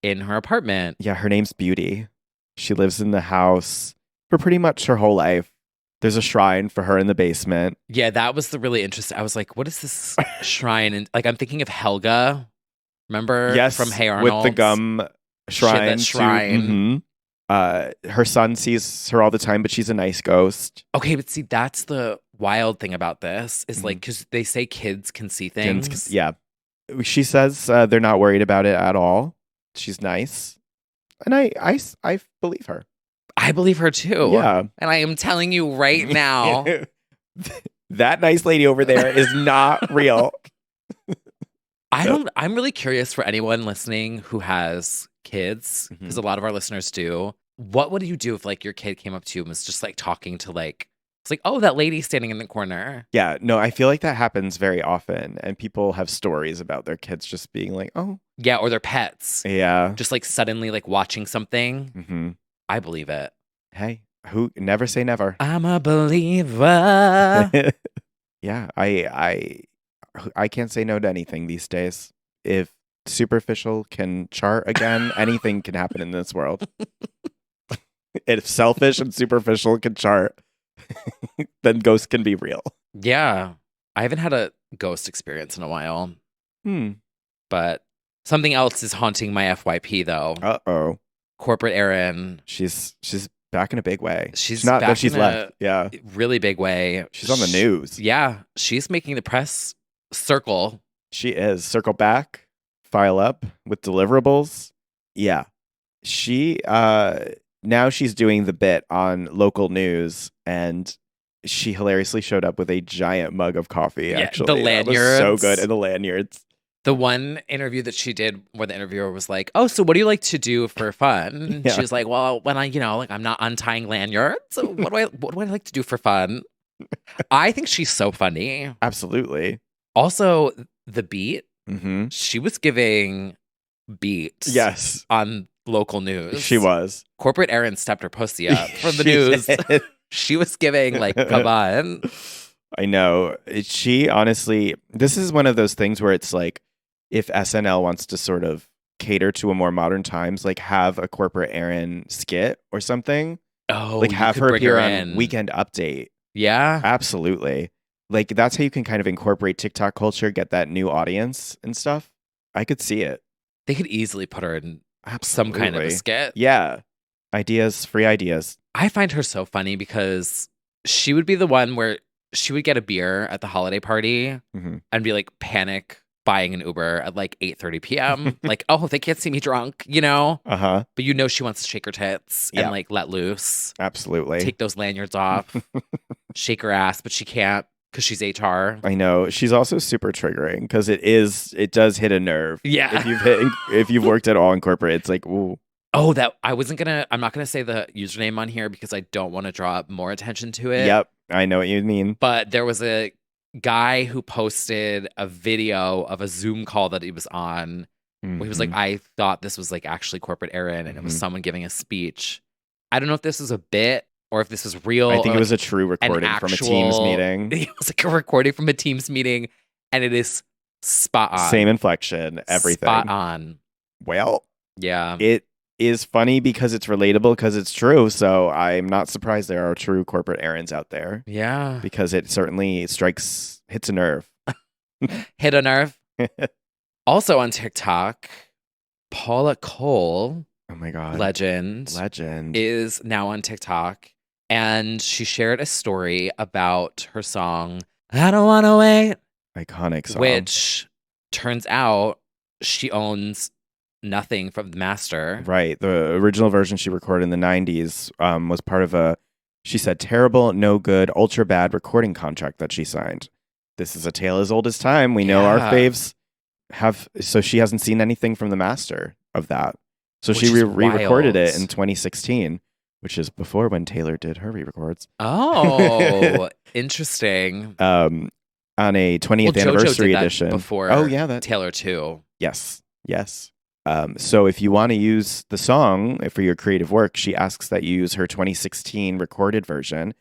in her apartment. Yeah, her name's Beauty. She lives in the house for pretty much her whole life. There's a shrine for her in the basement. Yeah, that was the really interesting. I was like, what is this shrine? And like, I'm thinking of Helga. Remember? Yes, From Hey Arnold. with the gum shrine. That shrine. Her son sees her all the time, but she's a nice ghost. Okay, but see, that's the wild thing about this is like, because they say kids can see things. Yeah. She says they're not worried about it at all. She's nice. And I believe her. I believe her too. Yeah. And I am telling you right now. That nice lady over there is not real. I'm really curious for anyone listening who has kids, because a lot of our listeners do. What would you do if like your kid came up to you and was just like talking to like, it's like, oh, that lady standing in the corner. Yeah, no, I feel like that happens very often. And people have stories about their kids just being like, oh. Yeah, or their pets. Yeah. Just like suddenly like watching something. Mm-hmm. I believe it. Hey, who never say never. I'm a believer. Yeah, I can't say no to anything these days. If Superficial can chart again, anything can happen in this world. If Selfish and Superficial can chart, then Ghost can be real. Yeah. I haven't had a ghost experience in a while. But something else is haunting my FYP though. Uh-oh. Corporate Erin. She's back in a big way. She's not back that she's in left. a Yeah. really big way. She's on the news. Yeah. She's making the press circle. She is. Circle back, file up with deliverables. Yeah. She now she's doing the bit on local news, and she hilariously showed up with a giant mug of coffee, actually. The lanyards. That was so good. And the lanyards. The one interview that she did where the interviewer was like, oh, so what do you like to do for fun? Yeah. She was like, well, when I'm not untying lanyards. So what do I like to do for fun? I think she's so funny. Absolutely. Also, the beat, Mm-hmm. she was giving beats. Yes. On local news. She was. Corporate Erin stepped her pussy up for the She news. did. She was giving like, come on. I know. She honestly, this is one of those things where it's like, if SNL wants to sort of cater to a more modern times, like have a Corporate Erin skit or something. Oh, like you have could her bring appear her on in. Weekend Update. Yeah. Absolutely. Like that's how you can kind of incorporate TikTok culture, get that new audience and stuff. I could see it. They could easily put her in some kind of a Absolutely. skit. Yeah. Ideas, free ideas. I find her so funny because she would be the one where she would get a beer at the holiday party and be like panic buying an Uber at like 8:30 p.m. Like, oh, they can't see me drunk, you know? Uh-huh. But you know she wants to shake her tits and like let loose. Absolutely. Take those lanyards off. Shake her ass, but she can't because she's HR. I know. She's also super triggering because it does hit a nerve. Yeah. If you've worked at all in corporate, it's like, ooh. Oh, I'm not gonna say the username on here because I don't want to draw more attention to it. Yep. I know what you mean. But there was a guy who posted a video of a Zoom call that he was on. Where he was like, I thought this was like actually Corporate Erin, and it was someone giving a speech. I don't know if this was a bit or if this was real. I think it was a true recording from a Teams meeting. It was like a recording from a Teams meeting, and it is spot on. Same inflection, everything. Spot on. Well, yeah. It is funny because it's relatable because it's true. So I'm not surprised there are true Corporate Erins out there. Yeah. Because it certainly hits a nerve. Hit a nerve. Also on TikTok, Paula Cole Oh my God. legend, is now on TikTok. And she shared a story about her song, I Don't Wanna Wait. Iconic song. Which turns out she owns nothing from the master. Right. The original version she recorded in the 90s was part of she said, terrible, no good, ultra bad recording contract that she signed. This is a tale as old as time. We know our faves have, so she hasn't seen anything from the master of that. So she re-recorded it in 2016, which is before when Taylor did her re-records. Oh, interesting. On a 20th anniversary edition. Before Taylor too. Yes. So if you want to use the song for your creative work, she asks that you use her 2016 recorded version.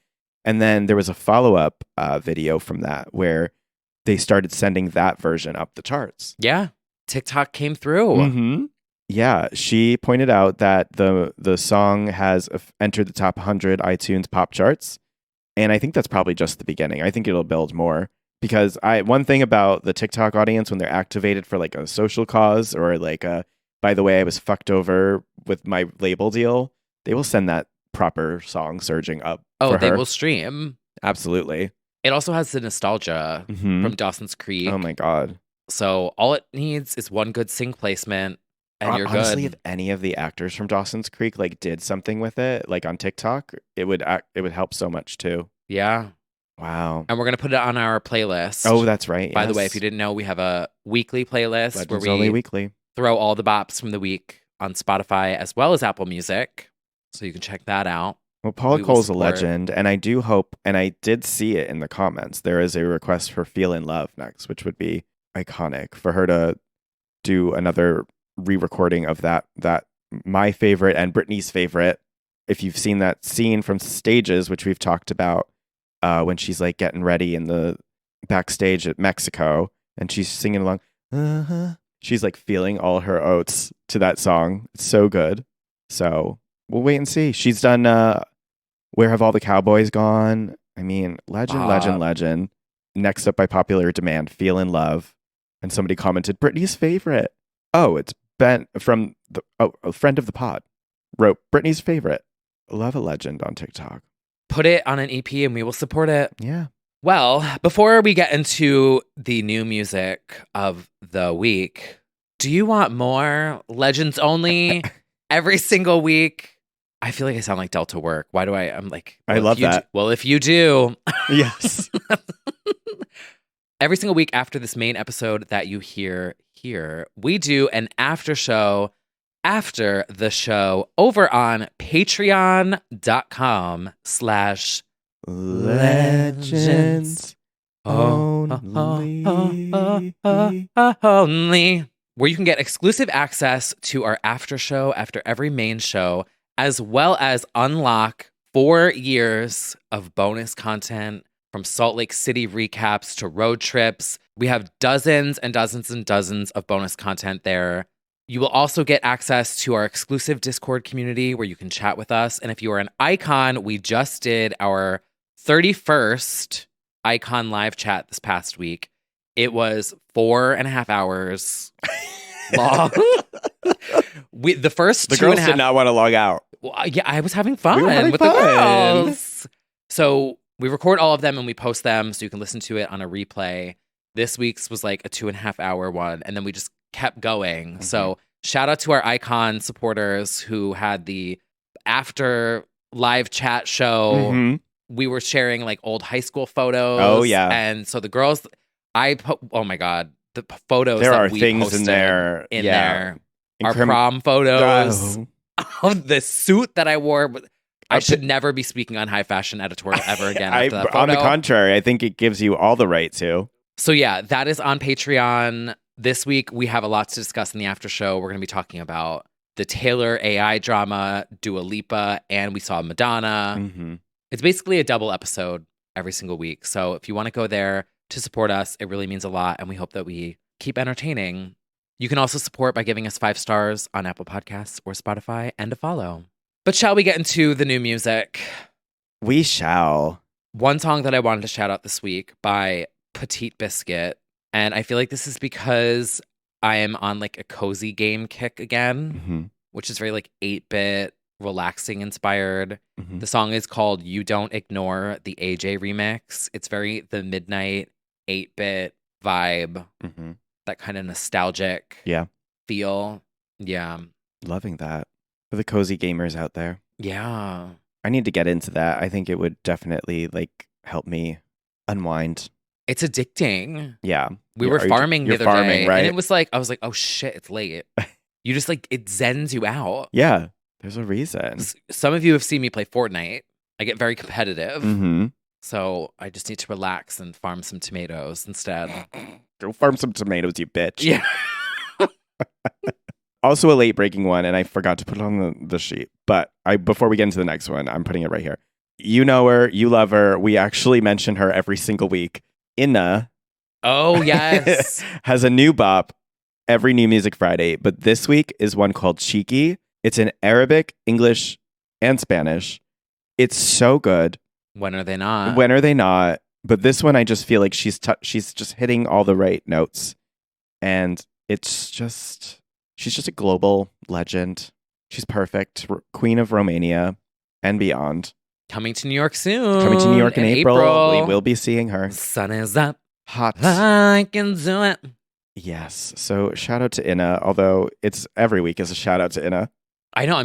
And then there was a follow-up video from that where they started sending that version up the charts. Yeah. TikTok came through. Mm-hmm. Yeah, she pointed out that the song has entered the top 100 iTunes pop charts, and I think that's probably just the beginning. I think it'll build more because one thing about the TikTok audience when they're activated for like a social cause or like by the way, I was fucked over with my label deal, they will send that proper song surging up. Oh, they will stream. Absolutely. It also has the nostalgia from Dawson's Creek. Oh my God. So all it needs is one good sync placement. And you're honestly, good. If any of the actors from Dawson's Creek like did something with it, like on TikTok, it would help so much too. Yeah. Wow. And we're gonna put it on our playlist. Oh, that's right. By the way, if you didn't know, we have a weekly playlist Legends where we only weekly throw all the bops from the week on Spotify as well as Apple Music, so you can check that out. Well, Paula Cole's a legend, and I do hope, and I did see it in the comments. There is a request for "Feel in Love" next, which would be iconic for her to do another re-recording of that my favorite and Britney's favorite. If you've seen that scene from Stages, which we've talked about, when she's like getting ready in the backstage at Mexico and she's singing along, she's like feeling all her oats to that song. It's so good. So we'll wait and see. She's done Where Have All the Cowboys Gone? I mean, legend. Next up by popular demand, Feel in Love. And somebody commented, Britney's favorite. Oh, it's Ben from a friend of the pod wrote Britney's favorite. Love a legend on TikTok. Put it on an EP and we will support it. Yeah. Well, before we get into the new music of the week, do you want more Legends Only every single week? I feel like I sound like Delta Work. Why do I'm like, well, I love that. Well, if you do. Yes. Every single week after this main episode that you hear here, we do an after show after the show over on patreon.com/legends only, where you can get exclusive access to our after show after every main show, as well as unlock 4 years of bonus content. From Salt Lake City recaps to road trips. We have dozens and dozens and dozens of bonus content there. You will also get access to our exclusive Discord community where you can chat with us. And if you are an icon, we just did our 31st icon live chat this past week. It was 4.5 hours long. The first the two girls and a half, did not want to log out. Well, yeah, I was having fun with the girls. So we record all of them and we post them so you can listen to it on a replay. This week's was like a 2.5 hour one, and then we just kept going. Mm-hmm. So shout out to our icon supporters who had the after live chat show. Mm-hmm. We were sharing like old high school photos. Oh yeah. And so the girls, oh my God, the photos there that are we things posted in there. Our prom photos. Of the suit that I wore. I should never be speaking on high fashion editorial ever again after that photo. On the contrary, I think it gives you all the right to. So yeah, that is on Patreon. This week, we have a lot to discuss in the after show. We're going to be talking about the Taylor AI drama, Dua Lipa, and we saw Madonna. Mm-hmm. It's basically a double episode every single week. So if you want to go there to support us, it really means a lot. And we hope that we keep entertaining. You can also support by giving us 5 stars on Apple Podcasts or Spotify and a follow. But shall we get into the new music? We shall. One song that I wanted to shout out this week by Petite Biscuit. And I feel like this is because I am on like a cozy game kick again, which is very like 8-bit, relaxing inspired. Mhm. The song is called You Don't Ignore, the AJ remix. It's very the midnight 8-bit vibe, Mhm. that kind of nostalgic Yeah. feel. Yeah. Loving that. For the cozy gamers out there. Yeah. I need to get into that. I think it would definitely like help me unwind. It's addicting. Yeah. We were farming the you're other farming, day, right? and it was like, I was like, oh shit, it's late. You just like, it zens you out. Yeah. There's a reason. Some of you have seen me play Fortnite. I get very competitive. Mm-hmm. So I just need to relax and farm some tomatoes instead. Go farm some tomatoes, you bitch. Yeah. Also a late breaking one, and I forgot to put it on the sheet. But before we get into the next one, I'm putting it right here. You know her, you love her. We actually mention her every single week. Inna Oh, yes. has a new bop every New Music Friday, but this week is one called Cheeky. It's in Arabic, English, and Spanish. It's so good. When are they not? When are they not? But this one, I just feel like she's just hitting all the right notes, and she's just a global legend. She's perfect, Queen of Romania and beyond. Coming to New York soon. Coming to New York in April. We will be seeing her. Sun is up. Hot. I can do it. Yes. So shout out to Inna, although it's every week is a shout out to Inna. I know.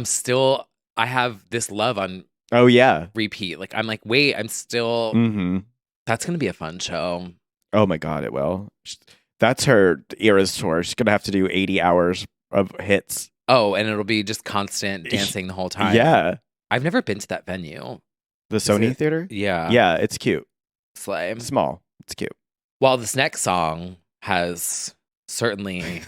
I have this love on Oh yeah. repeat. Like, I'm like, wait, I'm still. Mm-hmm. That's going to be a fun show. Oh my God, it will. That's her Eras tour. She's gonna have to do 80 hours of hits. Oh, and it'll be just constant dancing the whole time. Yeah. I've never been to that venue. The Sony it? Theater? Yeah. Yeah, it's cute. Slay. It's small. It's cute. Well, this next song has certainly.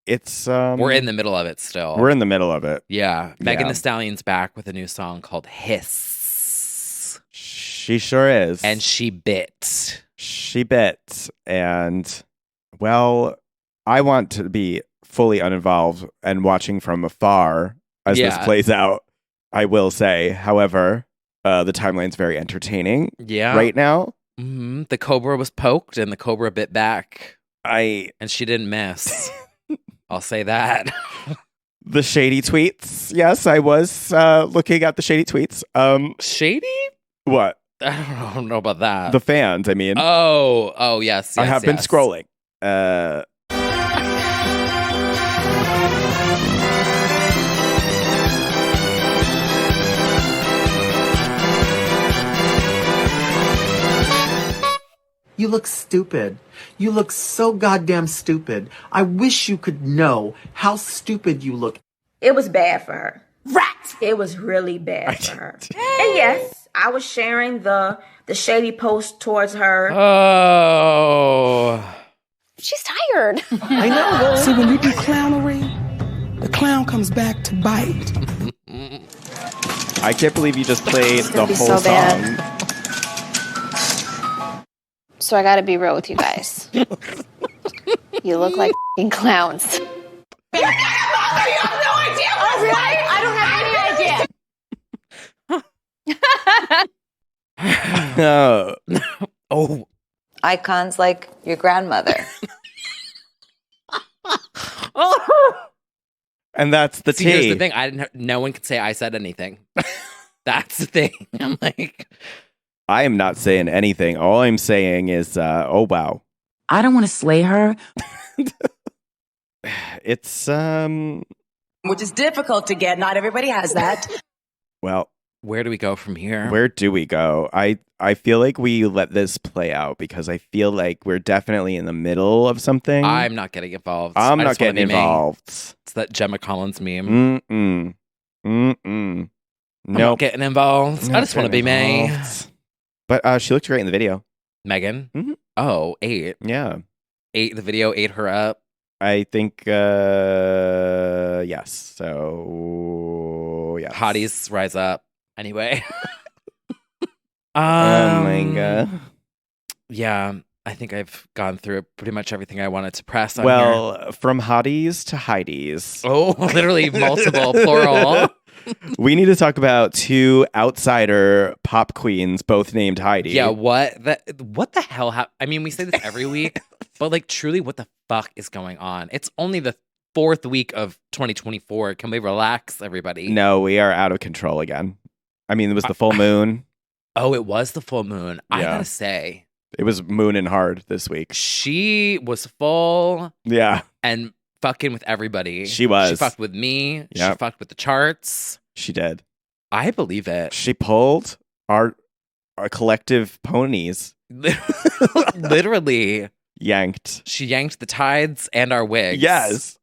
It's We're in the middle of it still. We're in the middle of it. Yeah. Megan Yeah. Thee Stallion's back with a new song called Hiss. She sure is. And she bit. She bit. And well, I want to be fully uninvolved and watching from afar as this Yeah. plays out, I will say. However, the timeline's very entertaining Yeah. right now. Mm-hmm. The cobra was poked and the cobra bit back. And she didn't miss. I'll say that. The shady tweets. Yes, I was looking at the shady tweets. Shady? What? I don't know about that. The fans, I mean. Oh, yes. I have been yes. scrolling. You look stupid. You look so goddamn stupid. I wish you could know how stupid you look. It was bad for her. Right. It was really bad for her. And yes, I was sharing the shady post towards her. Oh. She's tired. I know. See, when you do clownery, the clown comes back to bite. I can't believe you just played the be whole so song. bad. So I gotta be real with you guys. You look like f***ing clowns. You have no idea what's right. I don't have any idea. Oh. Icons like your grandmother. And that's the See, here's tea. the thing. No one can say I said anything. That's the thing. I'm like, I am not saying anything. All I'm saying is, oh wow. I don't want to slay her. It's Which is difficult to get. Not everybody has that. well, where do we go from here? where do we go? I feel like we let this play out because I feel like we're definitely in the middle of something. I'm not getting involved. I'm I not just wanna getting be me. involved. It's that Gemma Collins meme. Mm-mm. Mm-mm. I'm not Nope. getting involved. I Not just want to be getting me. involved. But she looked great in the video. Megan? Mhm. Oh, 8. Yeah. 8, the video ate her up. I think yes. So yes. Hotties rise up. Anyway. Oh my god. Yeah, I think I've gone through pretty much everything I wanted to press on Well, from hotties to Heidi's. Oh, literally multiple, plural. We need to talk about two outsider pop queens, both named Heidi. Yeah, what the hell I mean, we say this every week, but like truly what the fuck is going on? It's only the 4th week of 2024. Can we relax, everybody? No, we are out of control again. I mean, it was the full moon. Oh, it was the full moon. I Yeah. gotta say, It was mooning hard this week. she was full Yeah, and fucking with everybody. She was. She fucked with me. She Yep. fucked with the charts. she did. I believe it. She pulled our collective ponies, Literally, yanked. she yanked the tides and our wigs. Yes,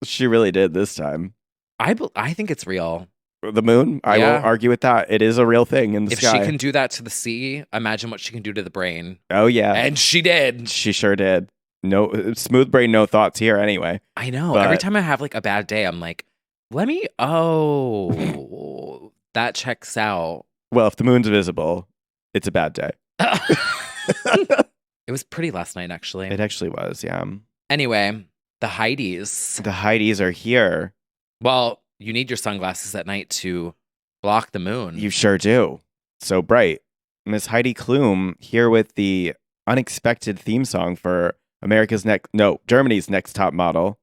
she really did this time. I think it's real. The moon, I Yeah. won't argue with that. It is a real thing in the If sky. she can do that to the sea, imagine what she can do to the brain. Oh, yeah. And she did. She sure did. No, smooth brain, no thoughts here anyway. I know. But- Every time I have like a bad day, I'm like, that checks out. Well, if the moon's visible, it's a bad day. It was pretty last night, actually. It actually was, yeah. Anyway, the Heidis. The Heidis are here. Well, you need your sunglasses at night to block the moon. You sure do. So bright. Miss Heidi Klum here with the unexpected theme song for Germany's Next Top Model.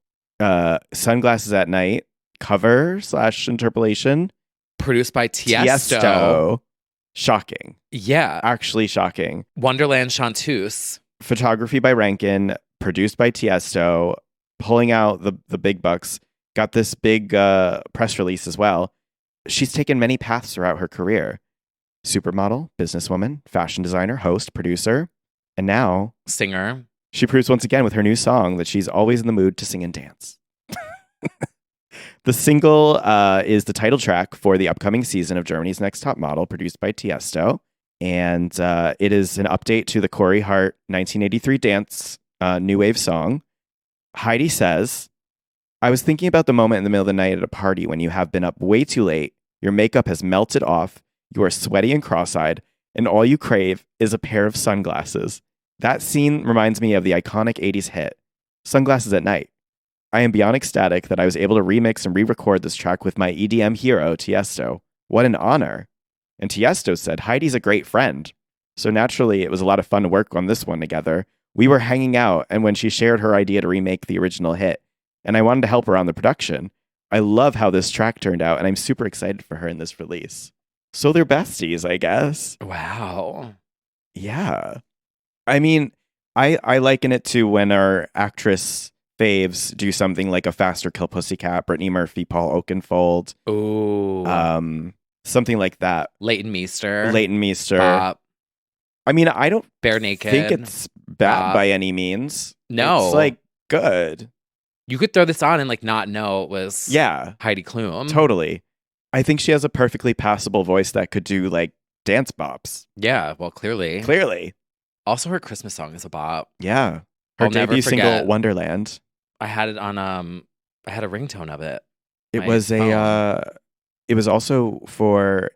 Sunglasses at Night cover / interpolation. Produced by Tiesto. Tiesto. Shocking. Yeah. Actually shocking. Wonderland Chanteuse. Photography by Rankin. Produced by Tiesto. Pulling out the big bucks. Got this big press release as well. She's taken many paths throughout her career. Supermodel, businesswoman, fashion designer, host, producer, and now Singer. she proves once again with her new song that she's always in the mood to sing and dance. The single is the title track for the upcoming season of Germany's Next Top Model, produced by Tiesto. And it is an update to the Corey Hart 1983 dance new wave song. Heidi says, I was thinking about the moment in the middle of the night at a party when you have been up way too late, your makeup has melted off, you are sweaty and cross-eyed, and all you crave is a pair of sunglasses. That scene reminds me of the iconic 80s hit, Sunglasses at Night. I am beyond ecstatic that I was able to remix and re-record this track with my EDM hero, Tiesto. What an honor. And Tiesto said, Heidi's a great friend. So naturally, it was a lot of fun to work on this one together. We were hanging out, and when she shared her idea to remake the original hit, and I wanted to help her on the production. I love how this track turned out, and I'm super excited for her in this release. So they're besties, I guess. Wow. Yeah. I mean, I liken it to when our actress faves do something like a Faster Kill Pussycat, Brittany Murphy, Paul Oakenfold. Ooh. Something like that. Leighton Meester. Bop. I mean, I don't Bare Naked. think it's bad by any means. No. It's like good. You could throw this on and like not know it was Heidi Klum. Totally. I think she has a perfectly passable voice that could do like dance bops. Yeah, well, clearly. Also, her Christmas song is a bop. Yeah. Her I'll never debut single, forget. Wonderland. I had it on I had a ringtone of it. It My was phone. it was also for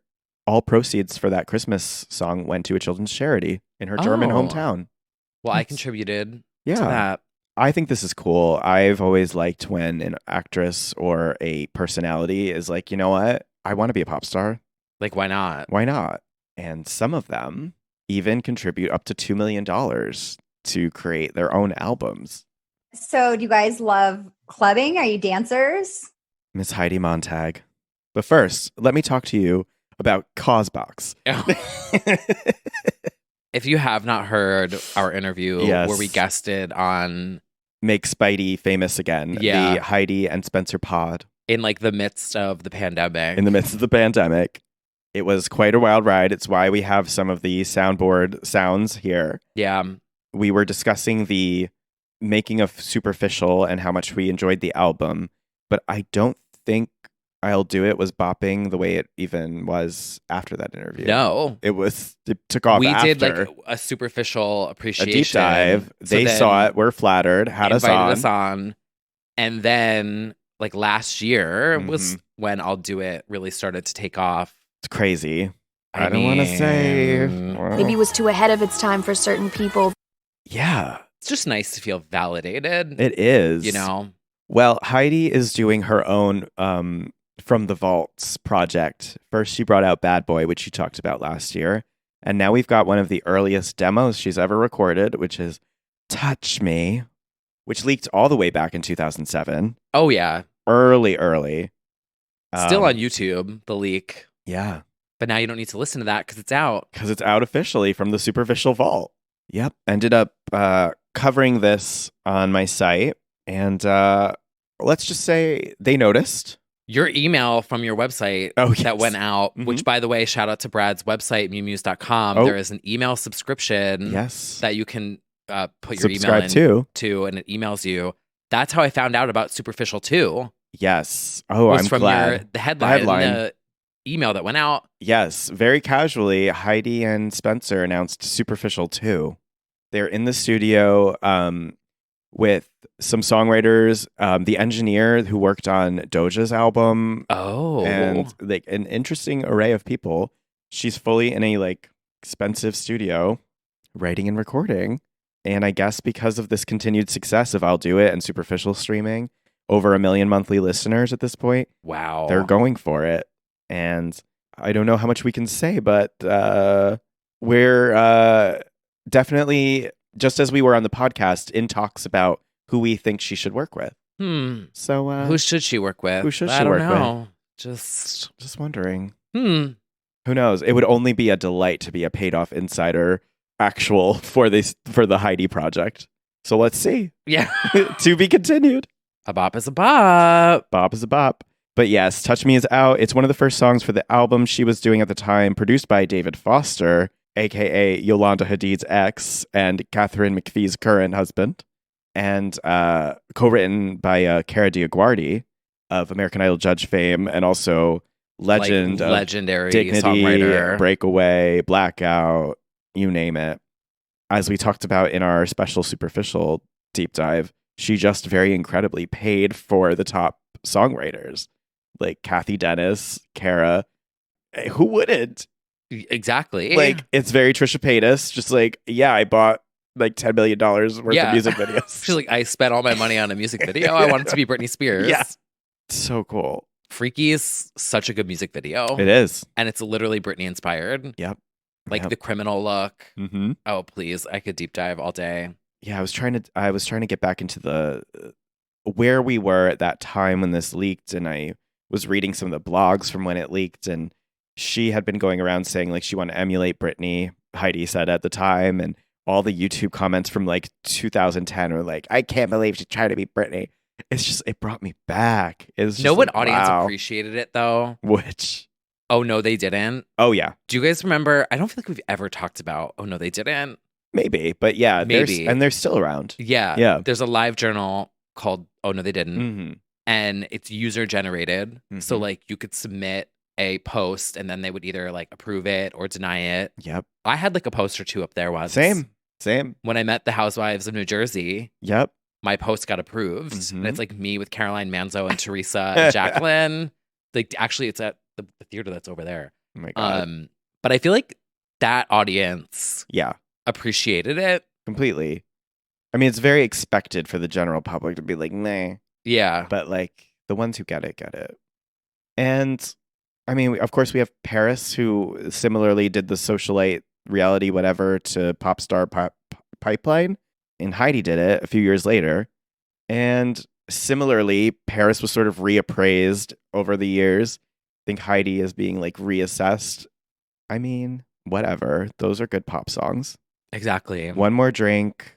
all proceeds for that Christmas song went to a children's charity in her German Oh. hometown. Well, I contributed Yeah. to that. I think this is cool. I've always liked when an actress or a personality is like, you know what? I want to be a pop star. Like, why not? Why not? And some of them even contribute up to $2 million to create their own albums. So, do you guys love clubbing? Are you dancers? Miss Heidi Montag. But first, let me talk to you about Causebox. If you have not heard our interview Yes. where we guested on Make Spidey famous again. Yeah. The Heidi and Spencer pod. in like the midst of the pandemic. In the midst of the pandemic. It was quite a wild ride. It's why we have some of the soundboard sounds here. Yeah. We were discussing the making of Superficial and how much we enjoyed the album, but I don't think I'll Do It was bopping the way it even was after that interview. No. It took off We after. did like a superficial A appreciation. deep dive. So They then saw it, were flattered, had us invited on. us on. And then like last year was Mhm. when I'll Do It really started to take off. It's crazy. I I don't want to say. Maybe it was too ahead of its time for certain people. Yeah, It's just nice to feel validated. it is. You know? Well, Heidi is doing her own From the Vaults project. First, she brought out Bad Boy, which she talked about last year. And now we've got one of the earliest demos she's ever recorded, which is Touch Me. which leaked all the way back in 2007. Oh, yeah. Early. Still on YouTube, the leak. Yeah. But now you don't need to listen to that because it's out. Because it's out officially from the Superficial Vault. Yep. Ended up covering this on my site. And let's just say they noticed. Your email from your website that went out, which, by the way, shout out to Brad's website, mewmuse.com. There is an email subscription that you can put your email into, and it emails you. That's how I found out about Superficial 2. Yes. Oh, I'm from glad. The headline. The email that went out. Yes. Very casually, Heidi and Spencer announced Superficial 2. They're in the studio with some songwriters, the engineer who worked on Doja's album. Oh. And like an interesting array of people. She's fully in a like expensive studio writing and recording. And I guess because of this continued success of I'll Do It and Superficial streaming, over 1 million monthly listeners at this point. Wow. They're going for it. And I don't know how much we can say, but we're definitely, just as we were on the podcast, in talks about who we think she should work with. So who should she work with? Who should she work with? Just wondering. Who knows? It would only be a delight to be a paid off insider actual for the Heidi project. So let's see. Yeah. To be continued. A bop is a bop. Bop is a bop. But yes, Touch Me is out. It's one of the first songs for the album she was doing at the time, produced by David Foster, a.k.a. Yolanda Hadid's ex and Catherine McPhee's current husband, and co-written by Cara DioGuardi of American Idol judge fame and also legendary Dignity, songwriter. Breakaway, Blackout, you name it. As we talked about in our special Superficial deep dive, she just very incredibly paid for the top songwriters like Kathy Dennis, Cara. Who wouldn't? Exactly. Like, it's very Trisha Paytas. Just like, yeah, I bought like $10 million worth of music videos. She's like, I spent all my money on a music video. I want it to be Britney Spears. Yeah. So cool. Freaky is such a good music video. It is. And it's literally Britney inspired. Yep. Like the criminal look. Mm-hmm. Oh, please. I could deep dive all day. Yeah, I was trying to get back into the where we were at that time when this leaked, and I was reading some of the blogs from when it leaked, and she had been going around saying like she wanted to emulate Britney, Heidi said at the time, and all the YouTube comments from like 2010 were like, I can't believe she's trying to be Britney. It's just, it brought me back. It was just what like, audience wow. appreciated it though? Which? Oh no, they didn't. Oh yeah. Do you guys remember? I don't feel like we've ever talked about Oh No, They Didn't. Maybe, but yeah, maybe. They're still around. Yeah. There's a live journal called Oh No They Didn't. Mm-hmm. And it's user generated. Mm-hmm. So like you could submit a post and then they would either like approve it or deny it. Yep. I had like a post or two up there once. Same. When I met the Housewives of New Jersey. Yep. My post got approved. Mm-hmm. And it's like me with Caroline Manzo and Teresa and Jacqueline. Like actually it's at the theater that's over there. Oh my God. But I feel like that audience appreciated it. Completely. I mean, it's very expected for the general public to be like, nah. Yeah. But like the ones who get it. And I mean, of course, we have Paris, who similarly did the socialite reality whatever to pop star pipeline. And Heidi did it a few years later. And similarly, Paris was sort of reappraised over the years. I think Heidi is being like reassessed. I mean, whatever. Those are good pop songs. Exactly. One More Drink,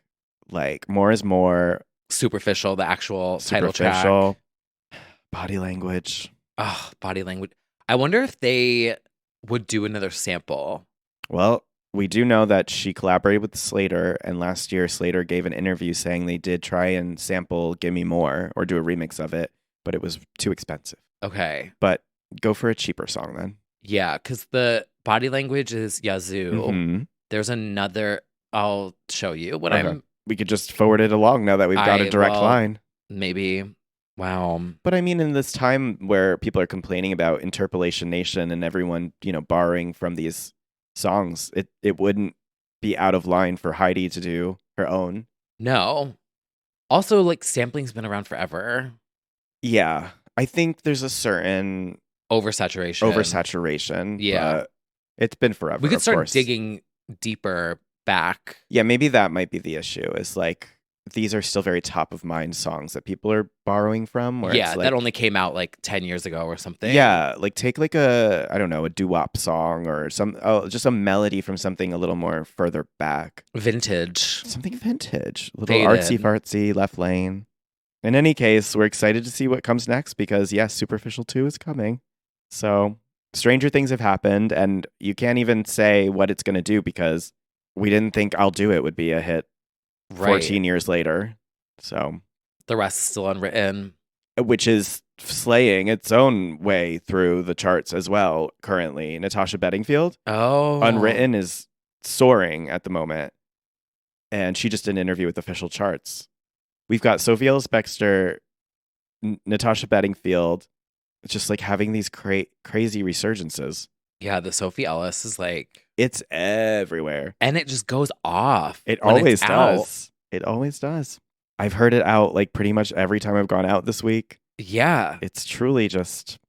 like More is More. Superficial, the actual title track. Body Language. Oh, Body Language. I wonder if they would do another sample. Well, we do know that she collaborated with Slater, and last year Slater gave an interview saying they did try and sample Gimme More or do a remix of it, but it was too expensive. Okay. But go for a cheaper song then. Yeah, because the Body Language is Yazoo. Mm-hmm. There's another, I'll show you what We could just forward it along now that we've got a direct line. Maybe. Wow. But I mean, in this time where people are complaining about Interpolation Nation and everyone, borrowing from these songs, it wouldn't be out of line for Heidi to do her own. No. Also, like, sampling's been around forever. Yeah. I think there's a certain oversaturation. Yeah. But it's been forever. We could start digging deeper back. Yeah, maybe that might be the issue, is like these are still very top of mind songs that people are borrowing from. Where Yeah, it's like, that only came out like 10 years ago or something. yeah, like take like I don't know, a doo-wop song or just a melody from something a little more further back. Vintage. Something vintage. A little Faded. artsy-fartsy, left lane. In any case, we're excited to see what comes next because, yes, Superficial 2 is coming. So, stranger things have happened, and you can't even say what it's going to do because we didn't think I'll Do It would be a hit 14 years later. So, the rest is still unwritten. Which is slaying its own way through the charts as well currently. Natasha Bedingfield. Oh. Unwritten is soaring at the moment. And she just did an interview with Official Charts. We've got Sophie Ellis-Bextor, Natasha Bedingfield, just like having these crazy resurgences. Yeah, the Sophie Ellis is like... It's everywhere. And it just goes off. It always does. It always does. I've heard it out like pretty much every time I've gone out this week. Yeah. It's truly just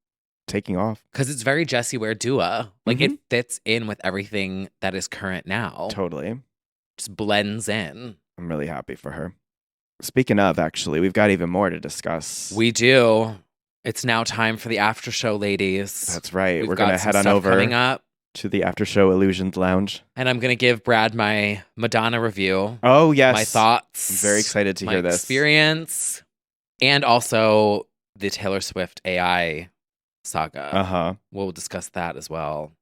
taking off. Because it's very Jessie Ware Dua. Like it fits in with everything that is current now. Totally. Just blends in. I'm really happy for her. Speaking of, actually, we've got even more to discuss. We do. It's now time for the after show, ladies. That's right. We're going to head on over coming up to the after show Illusions Lounge. And I'm going to give Brad my Madonna review. Oh, yes. My thoughts. I'm very excited to hear this. My experience. And also the Taylor Swift AI saga. Uh-huh. We'll discuss that as well.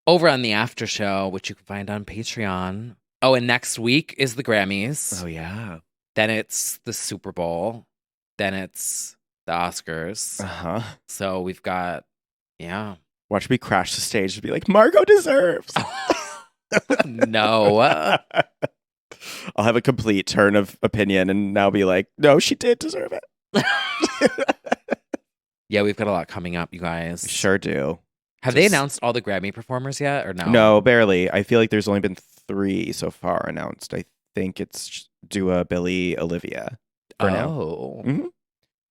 Over on the after show, which you can find on Patreon. Oh, and next week is the Grammys. Oh, yeah. Then it's the Super Bowl. Then it's the Oscars. Uh-huh. So we've got, yeah. Watch me crash the stage and be like, Margot deserves. No. I'll have a complete turn of opinion and now be like, no, she did deserve it. Yeah, we've got a lot coming up, you guys. We sure do. Have they announced all the Grammy performers yet or no? No, barely. I feel like there's only been 3 so far announced. I think it's Dua, Billie, Olivia for now. Mm-hmm.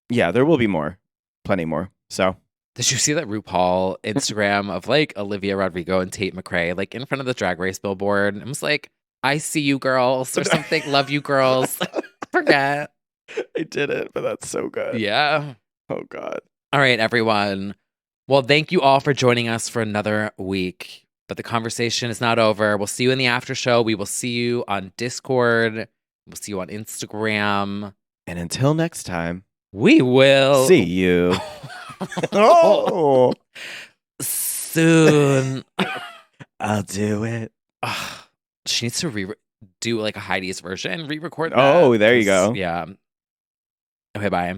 Yeah, there will be more. Plenty more. So. Did you see that RuPaul Instagram of like Olivia Rodrigo and Tate McRae like in front of the Drag Race billboard? It was like, I see you girls or something. Love you girls. Forget. I didn't, but that's so good. Yeah. Oh, God. All right, everyone. Well, thank you all for joining us for another week. But the conversation is not over. We'll see you in the after show. We will see you on Discord. We'll see you on Instagram. And until next time, we will see you. Oh, soon. I'll do it. She needs to do like a Heidi's version, re-record that. Oh, there you go. Yeah. Okay, bye.